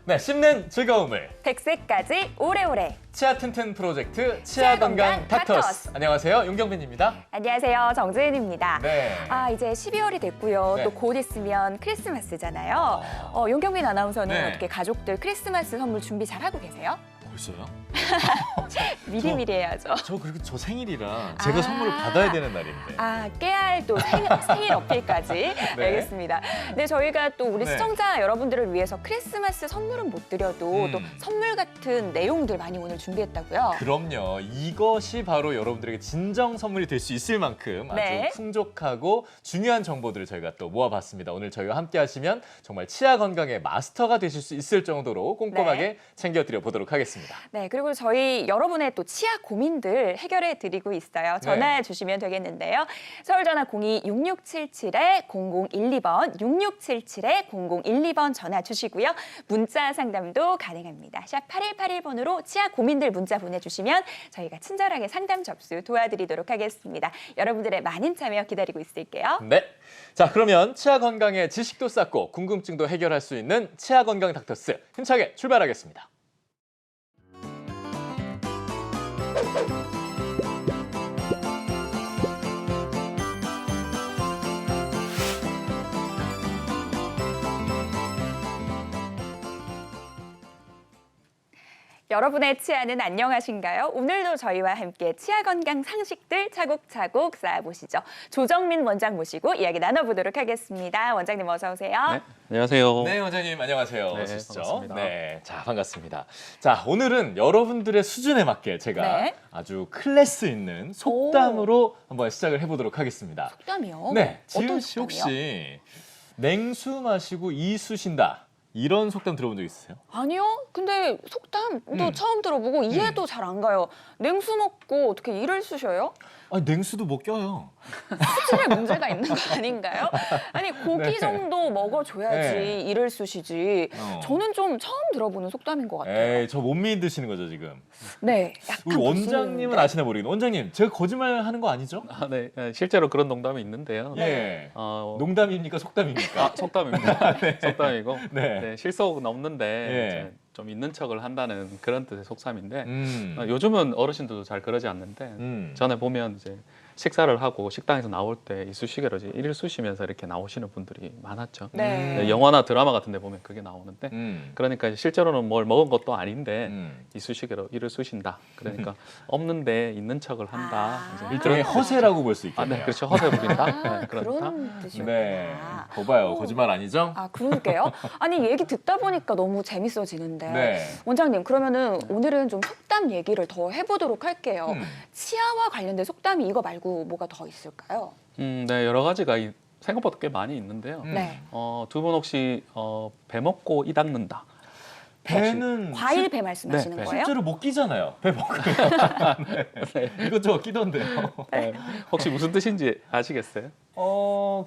네, 씹는 즐거움을 100세까지 오래오래. 치아 튼튼 프로젝트 치아 건강 닥터스. 안녕하세요, 윤경빈입니다. 안녕하세요, 정지은입니다. 네. 이제 12월이 됐고요. 네. 또 곧 있으면 크리스마스잖아요. 윤경빈 아나운서는 네. 어떻게 가족들 크리스마스 선물 준비 잘 하고 계세요? 벌써요? 미리미리 해야죠. 그리고 저 생일이라 제가 선물을 받아야 되는 날인데. 깨알 또 생일 어필까지. 네. 알겠습니다. 네, 저희가 또 우리 네. 시청자 여러분들을 위해서 크리스마스 선물은 못 드려도 또 선물 같은 내용들 많이 오늘 준비했다고요. 그럼요. 이것이 바로 여러분들에게 진정 선물이 될 수 있을 만큼 네. 아주 풍족하고 중요한 정보들을 저희가 또 모아봤습니다. 오늘 저희와 함께 하시면 정말 치아 건강의 마스터가 되실 수 있을 정도로 꼼꼼하게 챙겨드려 보도록 하겠습니다. 네, 그리고 저희 여러분의 또 치아 고민들 해결해 드리고 있어요. 전화 주시면 되겠는데요. 서울 전화 02-6677-0012번, 6677-0012번 전화 주시고요. 문자 상담도 가능합니다. 샵 8181번으로 치아 고민들 문자 보내주시면 저희가 친절하게 상담 접수 도와드리도록 하겠습니다. 여러분들의 많은 참여 기다리고 있을게요. 네. 자, 그러면 치아 건강의 지식도 쌓고 궁금증도 해결할 수 있는 치아 건강 닥터스 힘차게 출발하겠습니다. 여러분의 치아는 안녕하신가요? 오늘도 저희와 함께 치아 건강 상식들 차곡차곡 쌓아보시죠. 조정민 원장 모시고 이야기 나눠보도록 하겠습니다. 원장님 어서 오세요. 네, 안녕하세요. 네, 원장님 안녕하세요. 네, 어서오시죠. 반갑습니다. 네, 자, 반갑습니다. 자, 오늘은 여러분들의 수준에 맞게 제가 네. 아주 클래스 있는 속담으로 한번 시작을 해보도록 하겠습니다. 속담이요? 네, 어떤 지은 씨 속담이요? 혹시 냉수 마시고 이 쑤신다 이런 속담 들어본 적 있으세요? 아니요. 근데 속담도 음. 처음 들어보고 이해도 잘 안 가요. 냉수 먹고 어떻게 이를 쑤셔요? 아니, 냉수도 못 껴요. 수준에 문제가 있는 거 아닌가요? 아니 고기 네. 정도 먹어줘야지 네. 이를 쑤시지. 어. 저는 좀 처음 들어보는 속담인 것 같아요. 에이, 저 못 믿으시는 거죠, 지금? 네, 우리 약간 원장님은 부수는데. 아시나 모르겠는데. 원장님, 제가 거짓말 하는 거 아니죠? 네, 실제로 그런 농담이 있는데요. 예. 어, 농담입니까? 속담입니까? 속담입니다. 속담이고 네. 네, 실속은 없는데 예. 이제 좀 있는 척을 한다는 그런 뜻의 속담인데 음. 요즘은 어르신들도 잘 그러지 않는데 전에 보면 이제 식사를 하고 식당에서 나올 때 이쑤시개로 이제 이를 쑤시면서 이렇게 나오시는 분들이 많았죠. 네. 네, 영화나 드라마 같은 데 보면 그게 나오는데 음. 그러니까 이제 실제로는 뭘 먹은 것도 아닌데 음. 이쑤시개로 이를 쑤신다. 그러니까 없는데 있는 척을 한다. 이제 일종의 허세라고 볼 수 있겠네요. 네, 그렇죠. 허세 부린다. 네, 그렇다. 그런 뜻이구나. 네. 거봐요. 거짓말 아니죠? 그러게요. 아니 얘기 듣다 보니까 너무 재밌어지는데 네. 원장님 그러면은 오늘은 좀 속담 얘기를 더 해보도록 할게요. 음. 치아와 관련된 속담이 이거 말고 뭐가 더 있을까요? 네, 여러 가지가 생각보다 꽤 많이 있는데요. 네. 두 분 혹시 배 먹고 이 닦는다. 배는 과일 배 말씀하시는 네, 배. 거예요? 실제로 못 끼잖아요. 배 먹으면. 네. 이것저것 끼던데요. 혹시 무슨 뜻인지 아시겠어요?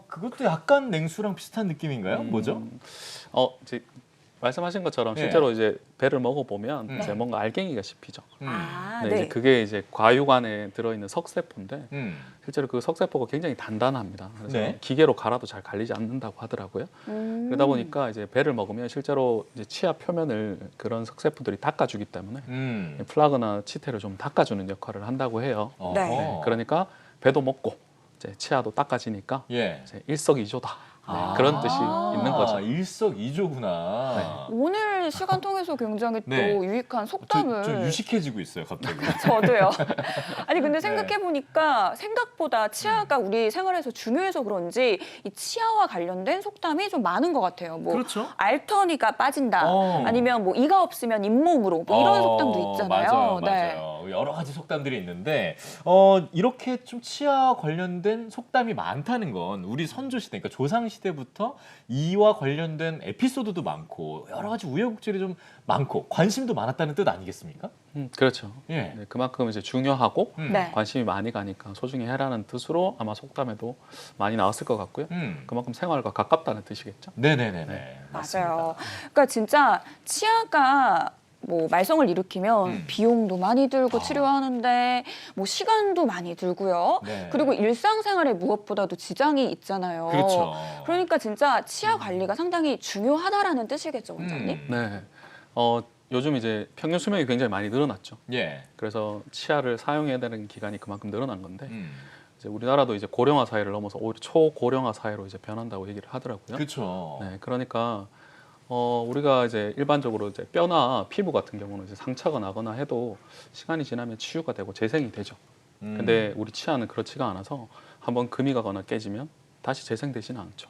그것도 약간 냉수랑 비슷한 느낌인가요? 뭐죠? 이제 말씀하신 것처럼 네. 실제로 이제 배를 먹어보면 이제 뭔가 알갱이가 씹히죠. 네, 네. 이제 그게 이제 과육 안에 들어있는 석세포인데 음. 실제로 그 석세포가 굉장히 단단합니다. 그래서 네. 기계로 갈아도 잘 갈리지 않는다고 하더라고요. 그러다 보니까 이제 배를 먹으면 실제로 이제 치아 표면을 그런 석세포들이 닦아주기 때문에 플라그나 치태를 좀 닦아주는 역할을 한다고 해요. 네. 네, 그러니까 배도 먹고 이제 치아도 닦아지니까 예. 이제 일석이조다. 네, 그런 뜻이 있는 거죠. 일석이조구나. 오늘 시간 통해서 굉장히 네. 또 유익한 속담을 좀 유식해지고 있어요, 갑자기. 저도요. 아니 근데 네. 생각해 보니까 생각보다 치아가 우리 생활에서 중요해서 그런지 이 치아와 관련된 속담이 좀 많은 것 같아요. 뭐 그렇죠. 알터니가 빠진다. 어. 아니면 뭐 이가 없으면 잇몸으로 뭐 이런 속담도 있잖아요. 맞아요. 여러 가지 속담들이 있는데 이렇게 좀 치아 관련된 속담이 많다는 건 우리 선조 시대, 그러니까 조상 시대부터 이와 관련된 에피소드도 많고 여러 가지 우여곡절이 좀 많고 관심도 많았다는 뜻 아니겠습니까? 그렇죠. 예. 네, 그만큼 이제 중요하고 네. 관심이 많이 가니까 소중히 해라는 뜻으로 아마 속담에도 많이 나왔을 것 같고요. 그만큼 생활과 가깝다는 뜻이겠죠. 네네네네. 네. 맞아요. 그러니까 진짜 치아가 뭐 말썽을 일으키면 비용도 많이 들고 치료하는데 뭐 시간도 많이 들고요. 네. 그리고 일상생활에 무엇보다도 지장이 있잖아요. 그렇죠. 그러니까 진짜 치아 관리가 상당히 중요하다라는 뜻이겠죠, 원장님? 네. 요즘 이제 평균 수명이 굉장히 많이 늘어났죠. 예. 그래서 치아를 사용해야 되는 기간이 그만큼 늘어난 건데 음. 이제 우리나라도 이제 고령화 사회를 넘어서 오히려 초고령화 사회로 이제 변한다고 얘기를 하더라고요. 그렇죠. 네, 그러니까 우리가 이제 일반적으로 이제 뼈나 피부 같은 경우는 이제 상처가 나거나 해도 시간이 지나면 치유가 되고 재생이 되죠. 근데 우리 치아는 그렇지가 않아서 한번 금이 가거나 깨지면 다시 재생되지는 않죠.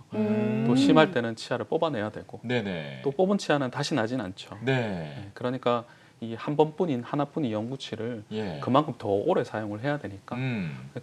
또 심할 때는 치아를 뽑아내야 되고 네네. 또 뽑은 치아는 다시 나진 않죠. 네. 네, 그러니까 이 한 번뿐인 하나뿐인 영구치를 예. 그만큼 더 오래 사용을 해야 되니까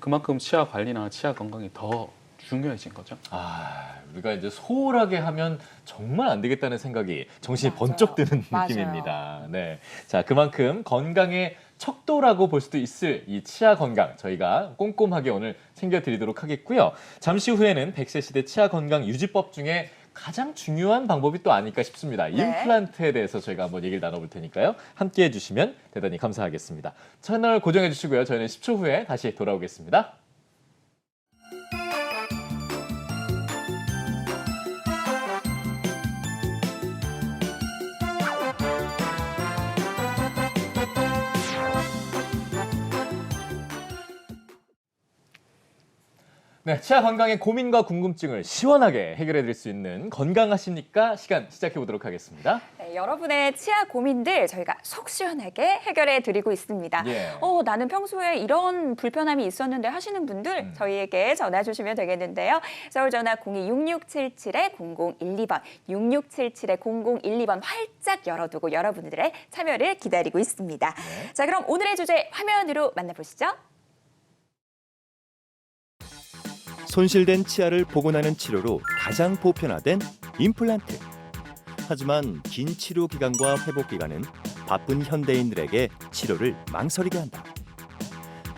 그만큼 치아 관리나 치아 건강이 더 중요해진 거죠. 아, 우리가 이제 소홀하게 하면 정말 안 되겠다는 생각이 정신이 맞아요. 번쩍 드는 맞아요. 느낌입니다. 네. 자, 그만큼 건강의 척도라고 볼 수도 있을 이 치아 건강 저희가 꼼꼼하게 오늘 챙겨드리도록 하겠고요. 잠시 후에는 100세 시대 치아 건강 유지법 중에 가장 중요한 방법이 또 아닐까 싶습니다. 네. 임플란트에 대해서 저희가 한번 얘기를 나눠볼 테니까요. 함께해 주시면 대단히 감사하겠습니다. 채널 고정해 주시고요. 저희는 10초 후에 다시 돌아오겠습니다. 네, 치아 건강의 고민과 궁금증을 시원하게 해결해 드릴 수 있는 건강하십니까? 시간 시작해 보도록 하겠습니다. 네, 여러분의 치아 고민들 저희가 속 시원하게 해결해 드리고 있습니다. 예. 나는 평소에 이런 불편함이 있었는데 하시는 분들 저희에게 전화 주시면 되겠는데요. 서울 전화 02-6677-0012번, 6677-0012번 활짝 열어두고 여러분들의 참여를 기다리고 있습니다. 네. 자, 그럼 오늘의 주제 화면으로 만나보시죠. 손실된 치아를 복원하는 치료로 가장 보편화된 임플란트. 하지만 긴 치료 기간과 회복 기간은 바쁜 현대인들에게 치료를 망설이게 한다.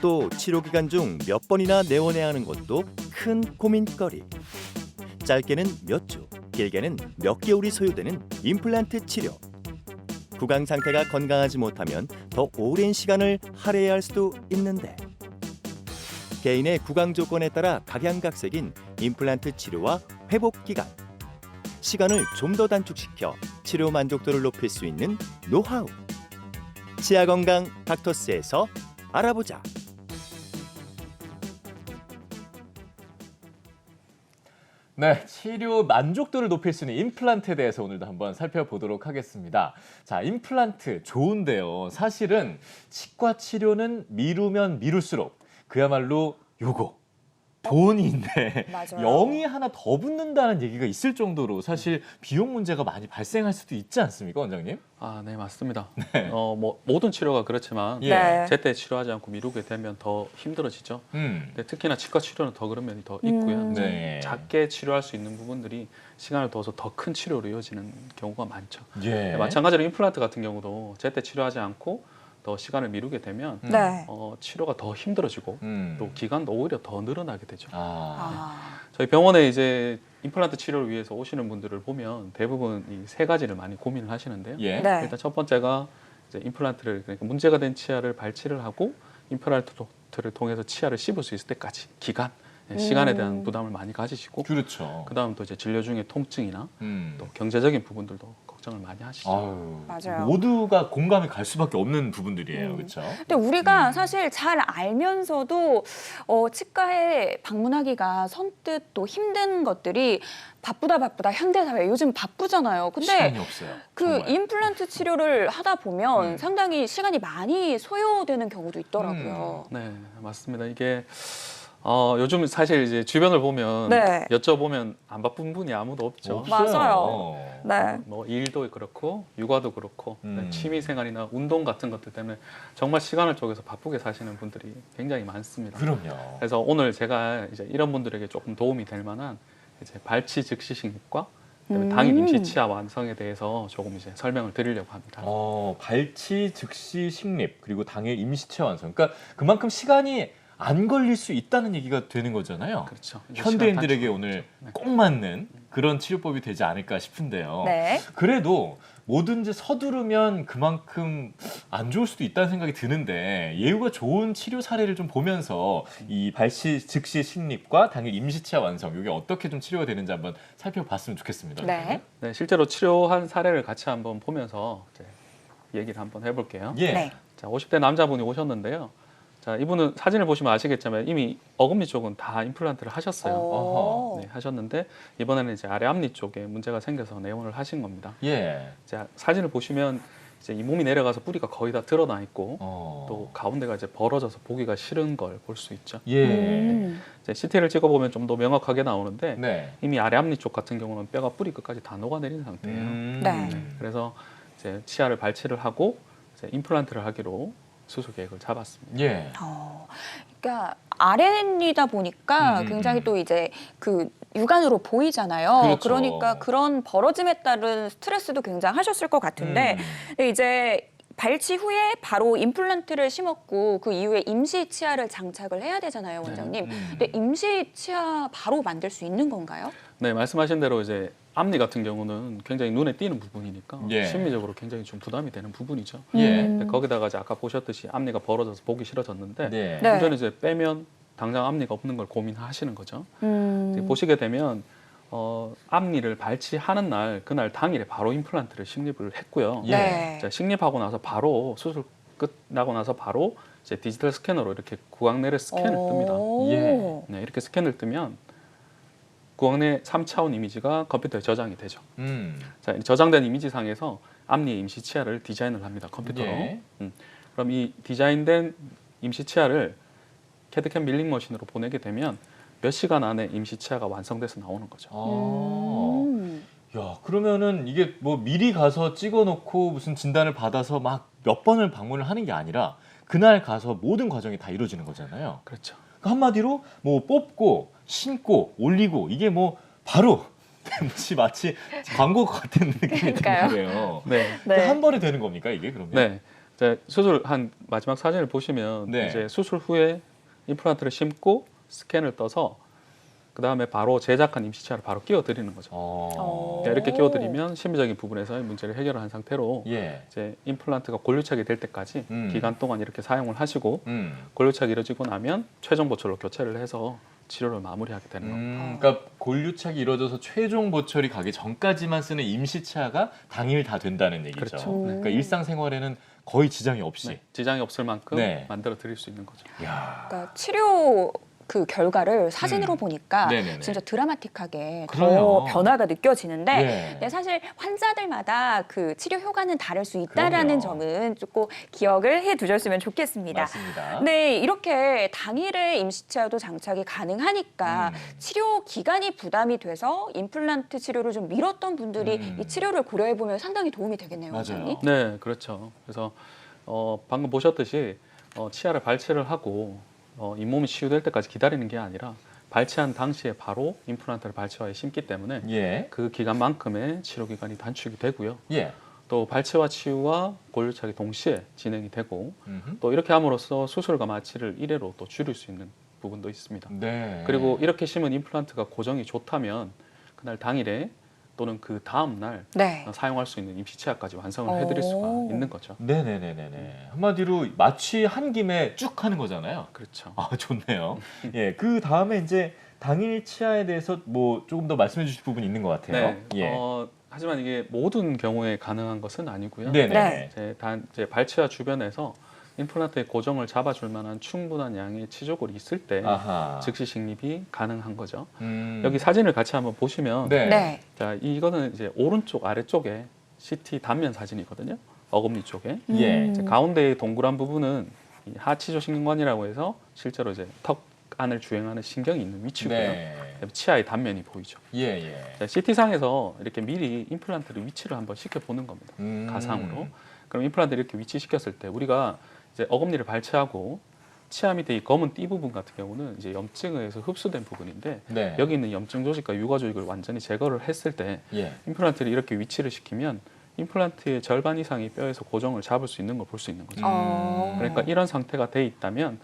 또 치료 기간 중 몇 번이나 내원해야 하는 것도 큰 고민거리. 짧게는 몇 주, 길게는 몇 개월이 소요되는 임플란트 치료. 구강 상태가 건강하지 못하면 더 오랜 시간을 할애해야 할 수도 있는데 개인의 구강 조건에 따라 각양각색인 임플란트 치료와 회복 기간, 시간을 좀 더 단축시켜 치료 만족도를 높일 수 있는 노하우. 치아 건강 닥터스에서 알아보자. 네, 치료 만족도를 높일 수 있는 임플란트에 대해서 오늘도 한번 살펴보도록 하겠습니다. 자, 임플란트 좋은데요. 사실은 치과 치료는 미루면 미룰수록 그야말로 요거 돈인데 맞아요. 0이 하나 더 붙는다는 얘기가 있을 정도로 사실 비용 문제가 많이 발생할 수도 있지 않습니까, 원장님? 아, 네, 맞습니다. 뭐 모든 치료가 그렇지만 예. 네. 제때 치료하지 않고 미루게 되면 더 힘들어지죠. 음. 근데 특히나 치과 치료는 더 그런 면이 더 있고요. 네. 작게 치료할 수 있는 부분들이 시간을 둬서 더 큰 치료로 이어지는 경우가 많죠. 예. 마찬가지로 임플란트 같은 경우도 제때 치료하지 않고 더 시간을 미루게 되면 네. 치료가 더 힘들어지고 또 기간도 오히려 더 늘어나게 되죠. 저희 병원에 이제 임플란트 치료를 위해서 오시는 분들을 보면 대부분 이 세 가지를 많이 고민을 하시는데요. 예. 네. 일단 첫 번째가 이제 임플란트를 그러니까 문제가 된 치아를 발치를 하고 임플란트를 통해서 치아를 씹을 수 있을 때까지 기간, 시간에 대한 부담을 많이 가지시고 그렇죠. 그다음 또 이제 진료 중에 통증이나 음. 또 경제적인 부분들도 걱정을 많이 하시죠. 아유, 맞아요. 모두가 공감이 갈 수밖에 없는 부분들이에요. 그렇죠? 근데 우리가 사실 잘 알면서도 치과에 방문하기가 선뜻 또 힘든 것들이 바쁘다 현대사회 요즘 바쁘잖아요. 근데 시간이 없어요. 그 정말. 임플란트 치료를 하다 보면 상당히 시간이 많이 소요되는 경우도 있더라고요. 네, 맞습니다. 이게 요즘 사실 이제 주변을 보면 네. 여쭤보면 안 바쁜 분이 아무도 없죠. 없어요. 맞아요. 네. 뭐 일도 그렇고 육아도 그렇고 음. 취미 생활이나 운동 같은 것들 때문에 정말 시간을 쪼개서 바쁘게 사시는 분들이 굉장히 많습니다. 그럼요. 그래서 오늘 제가 이제 이런 분들에게 조금 도움이 될 만한 이제 발치 즉시 식립과 그다음에 당일 임시 치아 완성에 대해서 조금 이제 설명을 드리려고 합니다. 발치 즉시 식립 그리고 당일 임시체 완성. 그러니까 그만큼 시간이 안 걸릴 수 있다는 얘기가 되는 거잖아요. 그렇죠. 이제 현대인들에게 시간 오늘 단축. 네. 꼭 맞는 그런 치료법이 되지 않을까 싶은데요. 네. 그래도 뭐든지 서두르면 그만큼 안 좋을 수도 있다는 생각이 드는데 예후가 좋은 치료 사례를 좀 보면서 이 발치 즉시 식립과 당일 임시 치아 완성 이게 어떻게 좀 치료가 되는지 한번 살펴봤으면 좋겠습니다. 네. 네, 실제로 치료한 사례를 같이 한번 보면서 이제 얘기를 한번 해볼게요. 예. 네. 자, 50대 남자분이 오셨는데요. 자, 이분은 사진을 보시면 아시겠지만 이미 어금니 쪽은 다 임플란트를 하셨어요. 오. 네, 하셨는데 이번에는 이제 아래 앞니 쪽에 문제가 생겨서 내원을 하신 겁니다. 예. 자, 사진을 보시면 이제 이 몸이 내려가서 뿌리가 거의 다 드러나 있고 또 가운데가 이제 벌어져서 보기가 싫은 걸 볼 수 있죠. 예. 이제 CT를 찍어보면 좀 더 명확하게 나오는데 네. 이미 아래 앞니 쪽 같은 경우는 뼈가 뿌리 끝까지 다 녹아내린 상태예요. 네. 그래서 이제 치아를 발치를 하고 이제 임플란트를 하기로 수술 계획을 잡았습니다. 예. 그러니까 아랫니다 보니까 굉장히 또 이제 그 육안으로 보이잖아요. 그렇죠. 그러니까 그런 벌어짐에 따른 스트레스도 굉장하셨을 것 같은데 근데 이제 발치 후에 바로 임플란트를 심었고 그 이후에 임시 치아를 장착을 해야 되잖아요, 원장님. 근데 임시 치아 바로 만들 수 있는 건가요? 네, 말씀하신 대로 이제 앞니 같은 경우는 굉장히 눈에 띄는 부분이니까 예. 심리적으로 굉장히 좀 부담이 되는 부분이죠. 예. 근데 거기다가 이제 아까 보셨듯이 앞니가 벌어져서 보기 싫어졌는데 네. 네. 문제는 이제 빼면 당장 앞니가 없는 걸 고민하시는 거죠. 이제 보시게 되면 앞니를 발치하는 날 그날 당일에 바로 임플란트를 식립을 했고요. 예. 네. 자, 식립하고 나서 바로 수술 끝나고 나서 바로 이제 디지털 스캐너로 이렇게 구강내를 스캔을 뜹니다. 오. 예. 네, 이렇게 스캔을 뜨면 구강내 3차원 이미지가 컴퓨터에 저장이 되죠. 자, 이 저장된 이미지상에서 앞니 임시 치아를 디자인을 합니다. 컴퓨터로. 예. 그럼 이 디자인된 임시 치아를 캐드캠 밀링 머신으로 보내게 되면 몇 시간 안에 임시 치아가 완성돼서 나오는 거죠. 야, 그러면은 이게 뭐 미리 가서 찍어놓고 무슨 진단을 받아서 막 몇 번을 방문을 하는 게 아니라 그날 가서 모든 과정이 다 이루어지는 거잖아요. 그렇죠. 그러니까 한마디로 뭐 뽑고 신고 올리고 이게 뭐 바로 마치 광고 같은 느낌이 그러니까요. 드는 거예요. 네. 네. 한 번에 되는 겁니까 이게 그러면? 네. 이제 수술 한 마지막 사진을 보시면 네. 이제 수술 후에 임플란트를 심고 스캔을 떠서 그 다음에 바로 제작한 임시 치아를 바로 끼워 드리는 거죠. 네, 이렇게 끼워 드리면 심리적인 부분에서의 문제를 해결한 상태로 예. 이제 임플란트가 골류착이 될 때까지 기간 동안 이렇게 사용을 하시고 골류착이 이루어지고 나면 최종 보철로 교체를 해서 치료를 마무리하게 되는 겁니다. 그러니까 골류착이 이루어져서 최종 보철이 가기 전까지만 쓰는 임시치아가 당일 다 된다는 얘기죠. 그렇죠. 그러니까 일상생활에는 거의 지장이 없이. 네, 지장이 없을 만큼 네. 만들어 드릴 수 있는 거죠. 야. 그러니까 치료 그 결과를 사진으로 보니까 네네네. 진짜 드라마틱하게 그래요. 더 변화가 느껴지는데 예. 근데 사실 환자들마다 그 치료 효과는 다를 수 있다라는 그럼요. 점은 조금 기억을 해 두셨으면 좋겠습니다. 맞습니다. 네, 이렇게 당일에 임시치아도 장착이 가능하니까 치료 기간이 부담이 돼서 임플란트 치료를 좀 미뤘던 분들이 이 치료를 고려해 보면 상당히 도움이 되겠네요, 맞아요. 원장님. 네, 그렇죠. 그래서 방금 보셨듯이 치아를 발치를 하고 잇몸이 치유될 때까지 기다리는 게 아니라 발치한 당시에 바로 임플란트를 발치와에 심기 때문에 예. 그 기간만큼의 치료 기간이 단축이 되고요. 예. 또 발치와 치유와 골류착이 동시에 진행이 되고 음흠. 또 이렇게 함으로써 수술과 마취를 1회로 또 줄일 수 있는 부분도 있습니다. 네. 그리고 이렇게 심은 임플란트가 고정이 좋다면 그날 당일에 또는 그 다음 날 네. 사용할 수 있는 임시 치아까지 완성을 해드릴 수가 있는 거죠. 네네네네네. 한마디로 마취한 김에 쭉 하는 거잖아요. 그렇죠. 아, 좋네요. 예. 그 다음에 이제 당일 치아에 대해서 뭐 조금 더 말씀해 주실 부분이 있는 것 같아요. 네. 예. 하지만 이게 모든 경우에 가능한 것은 아니고요. 네네. 네. 이제 발치아 주변에서 임플란트의 고정을 잡아줄 만한 충분한 양의 치조골이 있을 때 아하. 즉시 식립이 가능한 거죠. 음. 여기 사진을 같이 한번 보시면 네. 네. 자, 이거는 이제 오른쪽 아래쪽에 CT 단면 사진이거든요. 어금니 쪽에. 예. 이제 가운데의 동그란 부분은 이 하치조신경관이라고 해서 실제로 이제 턱 안을 주행하는 신경이 있는 위치고요. 네. 치아의 단면이 보이죠. 예, 예. CT상에서 이렇게 미리 임플란트를 위치를 한번 시켜보는 겁니다. 가상으로. 그럼 임플란트를 이렇게 위치시켰을 때 우리가 이제 어금니를 발치하고 치아 밑에 이 검은 띠 부분 같은 경우는 이제 염증에 의해서 흡수된 부분인데 네. 여기 있는 염증 조직과 유가 조직을 완전히 제거를 했을 때 예. 임플란트를 이렇게 위치를 시키면 임플란트의 절반 이상이 뼈에서 고정을 잡을 수 있는 걸 볼 수 있는 거죠. 어. 그러니까 이런 상태가 돼 있다면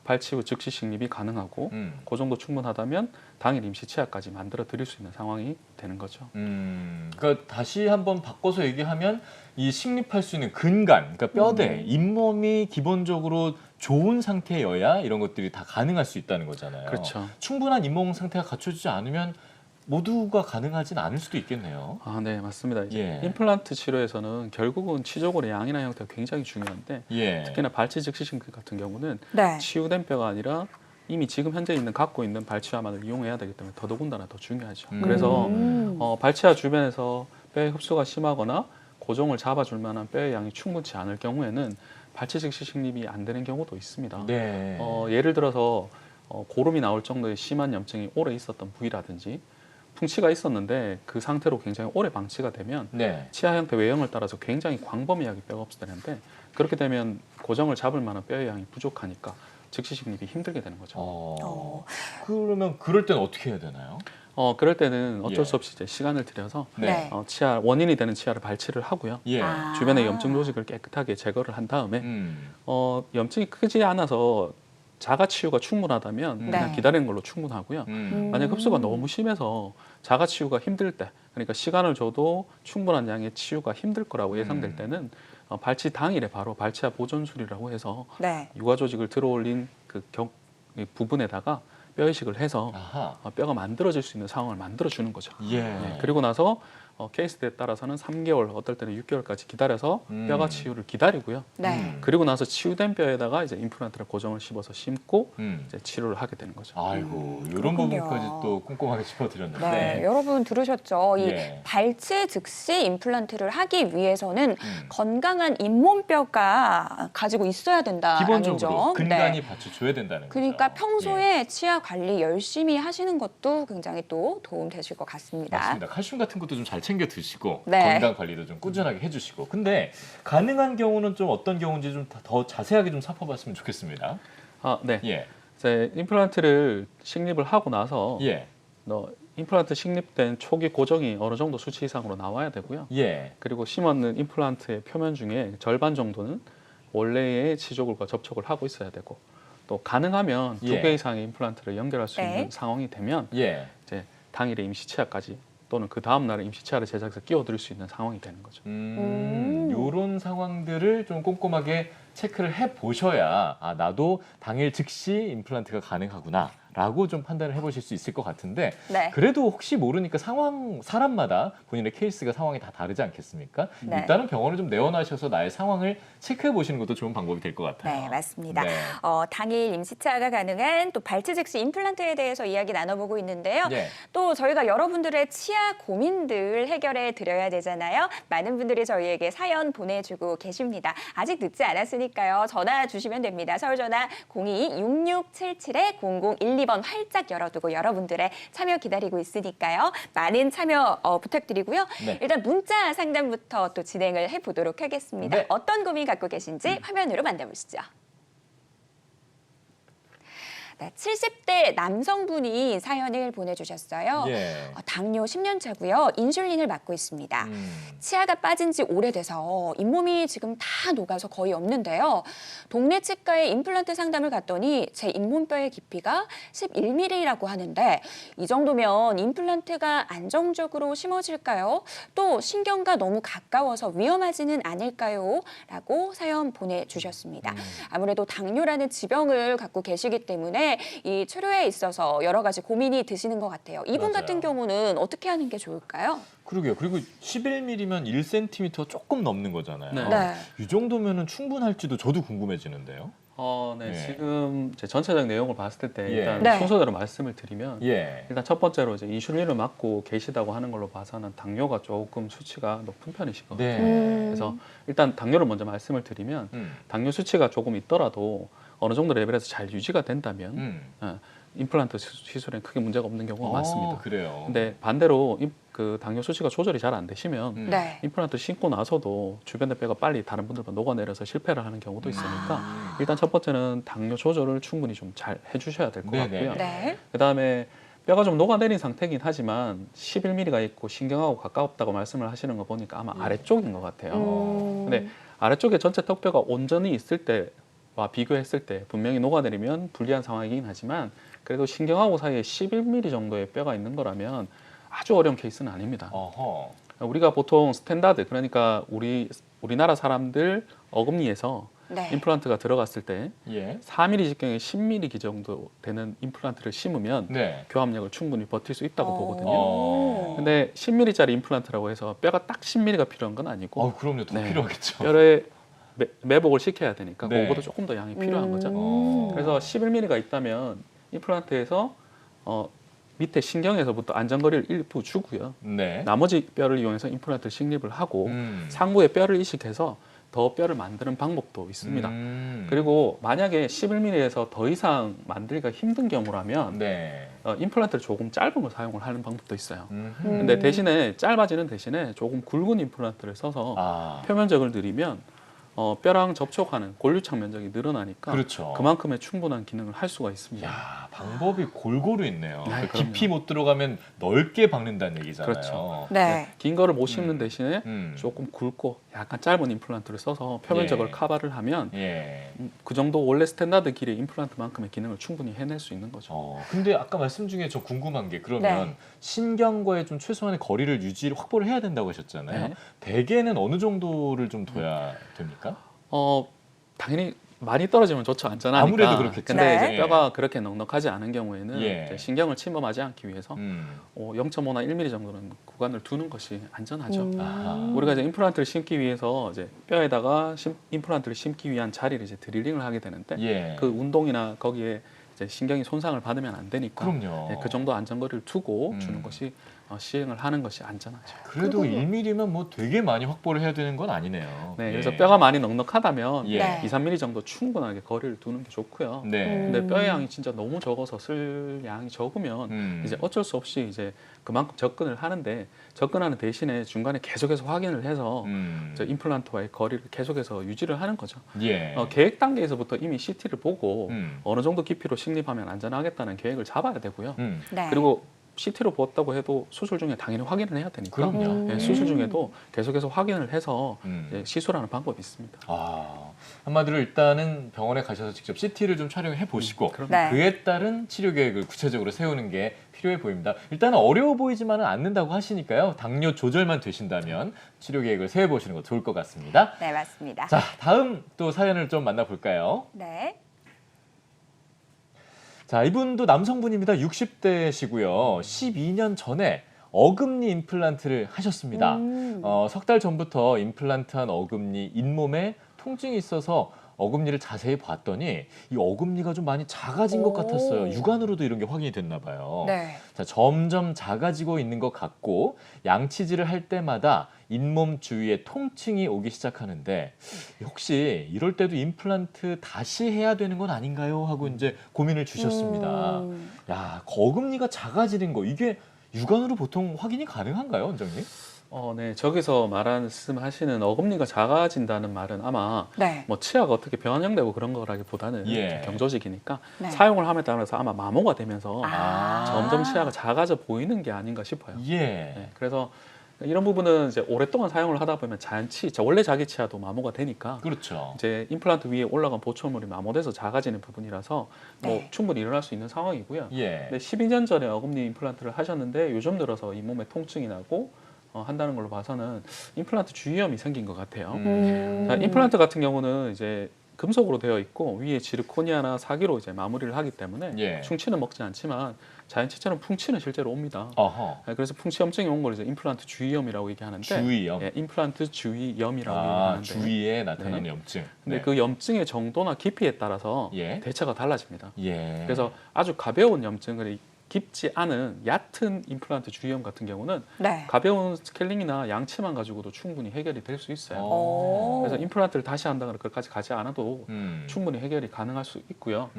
발치 후 즉시 식립이 가능하고 그 정도 충분하다면 당일 임시 치아까지 만들어 드릴 수 있는 상황이 되는 거죠. 그러니까 다시 한번 바꿔서 얘기하면 이 식립할 수 있는 근간, 그러니까 뼈대, 잇몸이 기본적으로 좋은 상태여야 이런 것들이 다 가능할 수 있다는 거잖아요. 그렇죠. 충분한 잇몸 상태가 갖춰지지 않으면 모두가 가능하진 않을 수도 있겠네요. 아, 네, 맞습니다. 이제 예. 임플란트 치료에서는 결국은 치조골의 양이나 형태가 굉장히 중요한데 예. 특히나 발치 즉시 식립 같은 경우는 네. 치유된 뼈가 아니라 이미 지금 현재 갖고 있는 발치화만을 이용해야 되기 때문에 더더군다나 더 중요하죠. 그래서 발치화 주변에서 뼈의 흡수가 심하거나 고정을 잡아줄 만한 뼈의 양이 충분치 않을 경우에는 발치 즉시 식립이 안 되는 경우도 있습니다. 네. 예를 들어서 고름이 나올 정도의 심한 염증이 오래 있었던 부위라든지 풍치가 있었는데 그 상태로 굉장히 오래 방치가 되면 네. 치아 형태 외형을 따라서 굉장히 광범위하게 뼈가 없어지는데 그렇게 되면 고정을 잡을 만한 뼈의 양이 부족하니까 즉시 식립이 힘들게 되는 거죠. 그러면 그럴 때는 어떻게 해야 되나요? 그럴 때는 어쩔 예. 수 없이 이제 시간을 들여서 네. 치아 원인이 되는 치아를 발치를 하고요. 예. 아. 주변의 염증 조직을 깨끗하게 제거를 한 다음에 음. 염증이 크지 않아서 자가 치유가 충분하다면 그냥 네. 기다리는 걸로 충분하고요. 만약 흡수가 너무 심해서 자가 치유가 힘들 때, 그러니까 시간을 줘도 충분한 양의 치유가 힘들 거라고 예상될 때는 발치 당일에 바로 발치아 보존술이라고 해서 네. 유가 조직을 들어올린 이 부분에다가 뼈 이식을 해서 아하. 뼈가 만들어질 수 있는 상황을 만들어 주는 거죠. 예. 네, 그리고 나서 케이스에 따라서는 3개월, 어떨 때는 6개월까지 기다려서 뼈가 치유를 기다리고요. 네. 그리고 나서 치유된 뼈에다가 이제 임플란트를 고정을 씹어서 심고 이제 치료를 하게 되는 거죠. 아이고, 이런 그렇군요. 부분까지 또 꼼꼼하게 짚어드렸는데. 네, 여러분 들으셨죠? 이 예. 발치 즉시 임플란트를 하기 위해서는 건강한 잇몸뼈가 가지고 있어야 된다는 기본적으로 점. 근간이 네. 받쳐줘야 된다는 그러니까 거죠. 평소에 치아 관리 열심히 하시는 것도 굉장히 또 도움 되실 것 같습니다. 맞습니다. 칼슘 같은 것도 좀 잘 챙겨 드시고 네. 건강 관리도 좀 꾸준하게 해주시고. 근데 가능한 경우는 좀 어떤 경우인지 좀 더 자세하게 좀 살펴봤으면 좋겠습니다. 네. 예, 이제 임플란트를 식립을 하고 나서 예, 임플란트 식립된 초기 고정이 어느 정도 수치 이상으로 나와야 되고요. 예. 그리고 심었는 임플란트의 표면 중에 절반 정도는 원래의 치조골과 접촉을 하고 있어야 되고 또 가능하면 예. 2개 이상의 임플란트를 연결할 수 네. 있는 상황이 되면 예. 이제 당일에 임시 치아까지 또는 그 다음 날에 임시 치아를 제작해서 끼워드릴 수 있는 상황이 되는 거죠. 요런 상황들을 좀 꼼꼼하게 체크를 해 보셔야 나도 당일 즉시 임플란트가 가능하구나 라고 좀 판단을 해보실 수 있을 것 같은데 네. 그래도 혹시 모르니까 사람마다 본인의 케이스가 상황이 다 다르지 않겠습니까? 네. 일단은 병원을 좀 내원하셔서 나의 상황을 체크해 보시는 것도 좋은 방법이 될 것 같아요. 네, 맞습니다. 네. 당일 임시치아가 가능한 또 발치 즉시 임플란트에 대해서 이야기 나눠보고 있는데요. 예. 또 저희가 여러분들의 치아 고민들 해결해 드려야 되잖아요. 많은 분들이 저희에게 사연 보내주고 계십니다. 아직 늦지 않았으니까요. 전화 주시면 됩니다. 서울 전화 02-6677-0012번 활짝 열어두고 여러분들의 참여 기다리고 있으니까요. 많은 참여 부탁드리고요. 네. 일단 문자 상담부터 또 진행을 해보도록 하겠습니다. 네. 어떤 고민 갖고 계신지 화면으로 만나보시죠. 네, 70대 남성분이 사연을 보내주셨어요. 예. 당뇨 10년 차고요. 인슐린을 맞고 있습니다. 치아가 빠진 지 오래돼서 잇몸이 지금 다 녹아서 거의 없는데요. 동네 치과에 임플란트 상담을 갔더니 제 잇몸뼈의 깊이가 11mm라고 하는데 이 정도면 임플란트가 안정적으로 심어질까요? 또 신경과 너무 가까워서 위험하지는 않을까요? 라고 사연 보내주셨습니다. 아무래도 당뇨라는 지병을 갖고 계시기 때문에 이 치료에 있어서 여러 가지 고민이 드시는 것 같아요. 이분 맞아요. 같은 경우는 어떻게 하는 게 좋을까요? 그러게요. 그리고 11mm면 1cm 조금 넘는 거잖아요. 네. 네. 이 정도면은 충분할지도 저도 궁금해지는데요. 네. 예. 지금 제 전체적 내용을 봤을 때 예. 일단 네. 순서대로 말씀을 드리면 예. 일단 첫 번째로 이제 인슐린을 맞고 계시다고 하는 걸로 봐서는 당뇨가 조금 수치가 높은 편이시거든요. 네. 그래서 일단 당뇨를 먼저 말씀을 드리면 당뇨 수치가 조금 있더라도 어느 정도 레벨에서 잘 유지가 된다면 임플란트 시술엔 크게 문제가 없는 경우가 많습니다. 그래요. 근데 반대로 그 당뇨 수치가 조절이 잘 안 되시면 네. 임플란트 신고 나서도 주변의 뼈가 빨리 다른 분들과 녹아내려서 실패를 하는 경우도 있으니까 일단 첫 번째는 당뇨 조절을 충분히 좀 잘 해주셔야 될 것 네네. 같고요. 네. 그다음에 뼈가 좀 녹아내린 상태긴 하지만 11mm가 있고 신경하고 가까웠다고 말씀을 하시는 거 보니까 아마 아래쪽인 것 같아요. 근데 아래쪽에 전체 턱뼈가 온전히 있을 때 비교했을 때 분명히 녹아내리면 불리한 상황이긴 하지만 그래도 신경하고 사이에 11mm 정도의 뼈가 있는 거라면 아주 어려운 케이스는 아닙니다. 어허. 우리가 보통 스탠다드 그러니까 우리나라 사람들 어금니에서 네. 임플란트가 들어갔을 때 예. 4mm 직경에 10mm 기 정도 되는 임플란트를 심으면 네. 교합력을 충분히 버틸 수 있다고 보거든요. 어. 근데 10mm짜리 임플란트라고 해서 뼈가 딱 10mm가 필요한 건 아니고 그럼요. 더 네. 필요하겠죠. 뼈에 매복을 시켜야 되니까 네. 그거보다 조금 더 양이 필요한 거죠. 어. 그래서 11mm가 있다면 임플란트에서 밑에 신경에서부터 안전거리를 일부 주고요. 네. 나머지 뼈를 이용해서 임플란트를 식립을 하고 음. 상부에 뼈를 이식해서 더 뼈를 만드는 방법도 있습니다. 그리고 만약에 11mm에서 더 이상 만들기가 힘든 경우라면 네. 임플란트를 조금 짧은 걸 사용을 하는 방법도 있어요. 음흠. 근데 대신에 짧아지는 대신에 조금 굵은 임플란트를 써서 아. 표면적을 늘리면 뼈랑 접촉하는 골유착 면적이 늘어나니까 그렇죠. 그만큼의 충분한 기능을 할 수가 있습니다. 야, 방법이 골고루 있네요. 네, 깊이 못 들어가면 넓게 박는다는 얘기잖아요. 그렇죠. 네. 긴 거를 못 심는 대신에 음. 조금 굵고 약간 짧은 임플란트를 써서 표면적을 예. 커버를 하면 예. 그 정도 원래 스탠다드 길이의 임플란트만큼의 기능을 충분히 해낼 수 있는 거죠. 근데 아까 말씀 중에 저 궁금한 게 그러면 네. 신경과의 좀 최소한의 거리를 확보를 해야 된다고 하셨잖아요. 네. 대개는 어느 정도를 좀 둬야 됩니까? 당연히 많이 떨어지면 좋죠. 안전하니까. 아무래도 그렇겠죠. 근데 네. 이제 뼈가 그렇게 넉넉하지 않은 경우에는 예. 이제 신경을 침범하지 않기 위해서 음. 0.5나 1mm 정도는 구간을 두는 것이 안전하죠. 아하. 우리가 이제 임플란트를 심기 위해서 이제 뼈에다가 임플란트를 심기 위한 자리를 이제 드릴링을 하게 되는데 예. 그 운동이나 거기에 이제 신경이 손상을 받으면 안 되니까 그럼요. 그 정도 안전거리를 두고 음. 주는 것이 시행을 하는 것이 안전하죠. 그래도 1mm면 뭐 되게 많이 확보를 해야 되는 건 아니네요. 네, 예. 그래서 뼈가 많이 넉넉하다면 예. 네. 2, 3mm 정도 충분하게 거리를 두는 게 좋고요. 네. 근데 뼈의 양이 진짜 너무 적어서 쓸 양이 적으면 음. 이제 어쩔 수 없이 이제 그만큼 접근을 하는데 접근하는 대신에 중간에 계속해서 확인을 해서 저 임플란트와의 거리를 계속해서 유지를 하는 거죠. 예. 계획 단계에서부터 이미 CT를 보고 음. 어느 정도 깊이로 식립하면 안전하겠다는 계획을 잡아야 되고요. 네. 그리고 CT로 보았다고 해도 수술 중에 당연히 확인을 해야 되니까 그럼요. 예, 수술 중에도 계속해서 확인을 해서 음. 이제 시술하는 방법이 있습니다. 한마디로 일단은 병원에 가셔서 직접 CT를 좀 촬영해 보시고 그럼 네. 그에 따른 치료 계획을 구체적으로 세우는 게 필요해 보입니다. 일단은 어려워 보이지만은 않는다고 하시니까요. 당뇨 조절만 되신다면 치료 계획을 세워 보시는 거 좋을 것 같습니다. 네, 맞습니다. 자, 다음 또 사연을 좀 만나볼까요? 네. 자, 이분도 남성분입니다. 60대시고요. 12년 전에 어금니 임플란트를 하셨습니다. 석 달 전부터 임플란트한 어금니 잇몸에 통증이 있어서 어금니를 자세히 봤더니 이 어금니가 좀 많이 작아진 것 오. 같았어요. 육안으로도 이런 게 확인이 됐나 봐요. 네. 자, 점점 작아지고 있는 것 같고 양치질을 할 때마다 잇몸 주위에 통증이 오기 시작하는데 혹시 이럴 때도 임플란트 다시 해야 되는 건 아닌가요? 하고 이제 고민을 주셨습니다. 야, 어금니가 작아지는 거 이게 육안으로 보통 확인이 가능한가요, 원장님? 네, 저기서 말씀하시는 어금니가 작아진다는 말은 아마 네. 뭐 치아가 어떻게 변형되고 그런 거라기보다는 예. 경조직이니까 네. 사용을 함에 따라서 아마 마모가 되면서 아. 점점 치아가 작아져 보이는 게 아닌가 싶어요. 예. 네, 그래서 이런 부분은 이제 오랫동안 사용을 하다 보면 자연치, 원래 자기 치아도 마모가 되니까 그렇죠. 이제 임플란트 위에 올라간 보철물이 마모돼서 작아지는 부분이라서 뭐 네. 충분히 일어날 수 있는 상황이고요. 예. 근데 12년 전에 어금니 임플란트를 하셨는데 요즘 들어서 이 몸에 통증이 나고 한다는 걸로 봐서는 임플란트 주위염이 생긴 것 같아요. 자, 임플란트 같은 경우는 이제 금속으로 되어 있고 위에 지르코니아나 사기로 이제 마무리를 하기 때문에 예. 충치는 먹지 않지만 자연치처럼 풍치는 실제로 옵니다. 어허. 그래서 풍치염증이 온 걸 이제 임플란트 주위염이라고 얘기하는데 주위염. 예, 임플란트 주위염이라고 아, 얘기하는데 주위에 나타나는 네. 염증. 근데 네. 그 염증의 정도나 깊이에 따라서 예. 대처가 달라집니다. 예. 그래서 아주 가벼운 염증을 깊지 않은 얕은 임플란트 주위염 같은 경우는 네. 가벼운 스케일링이나 양치만 가지고도 충분히 해결이 될 수 있어요. 오. 그래서 임플란트를 다시 한다거나 그것까지 가지 않아도 충분히 해결이 가능할 수 있고요.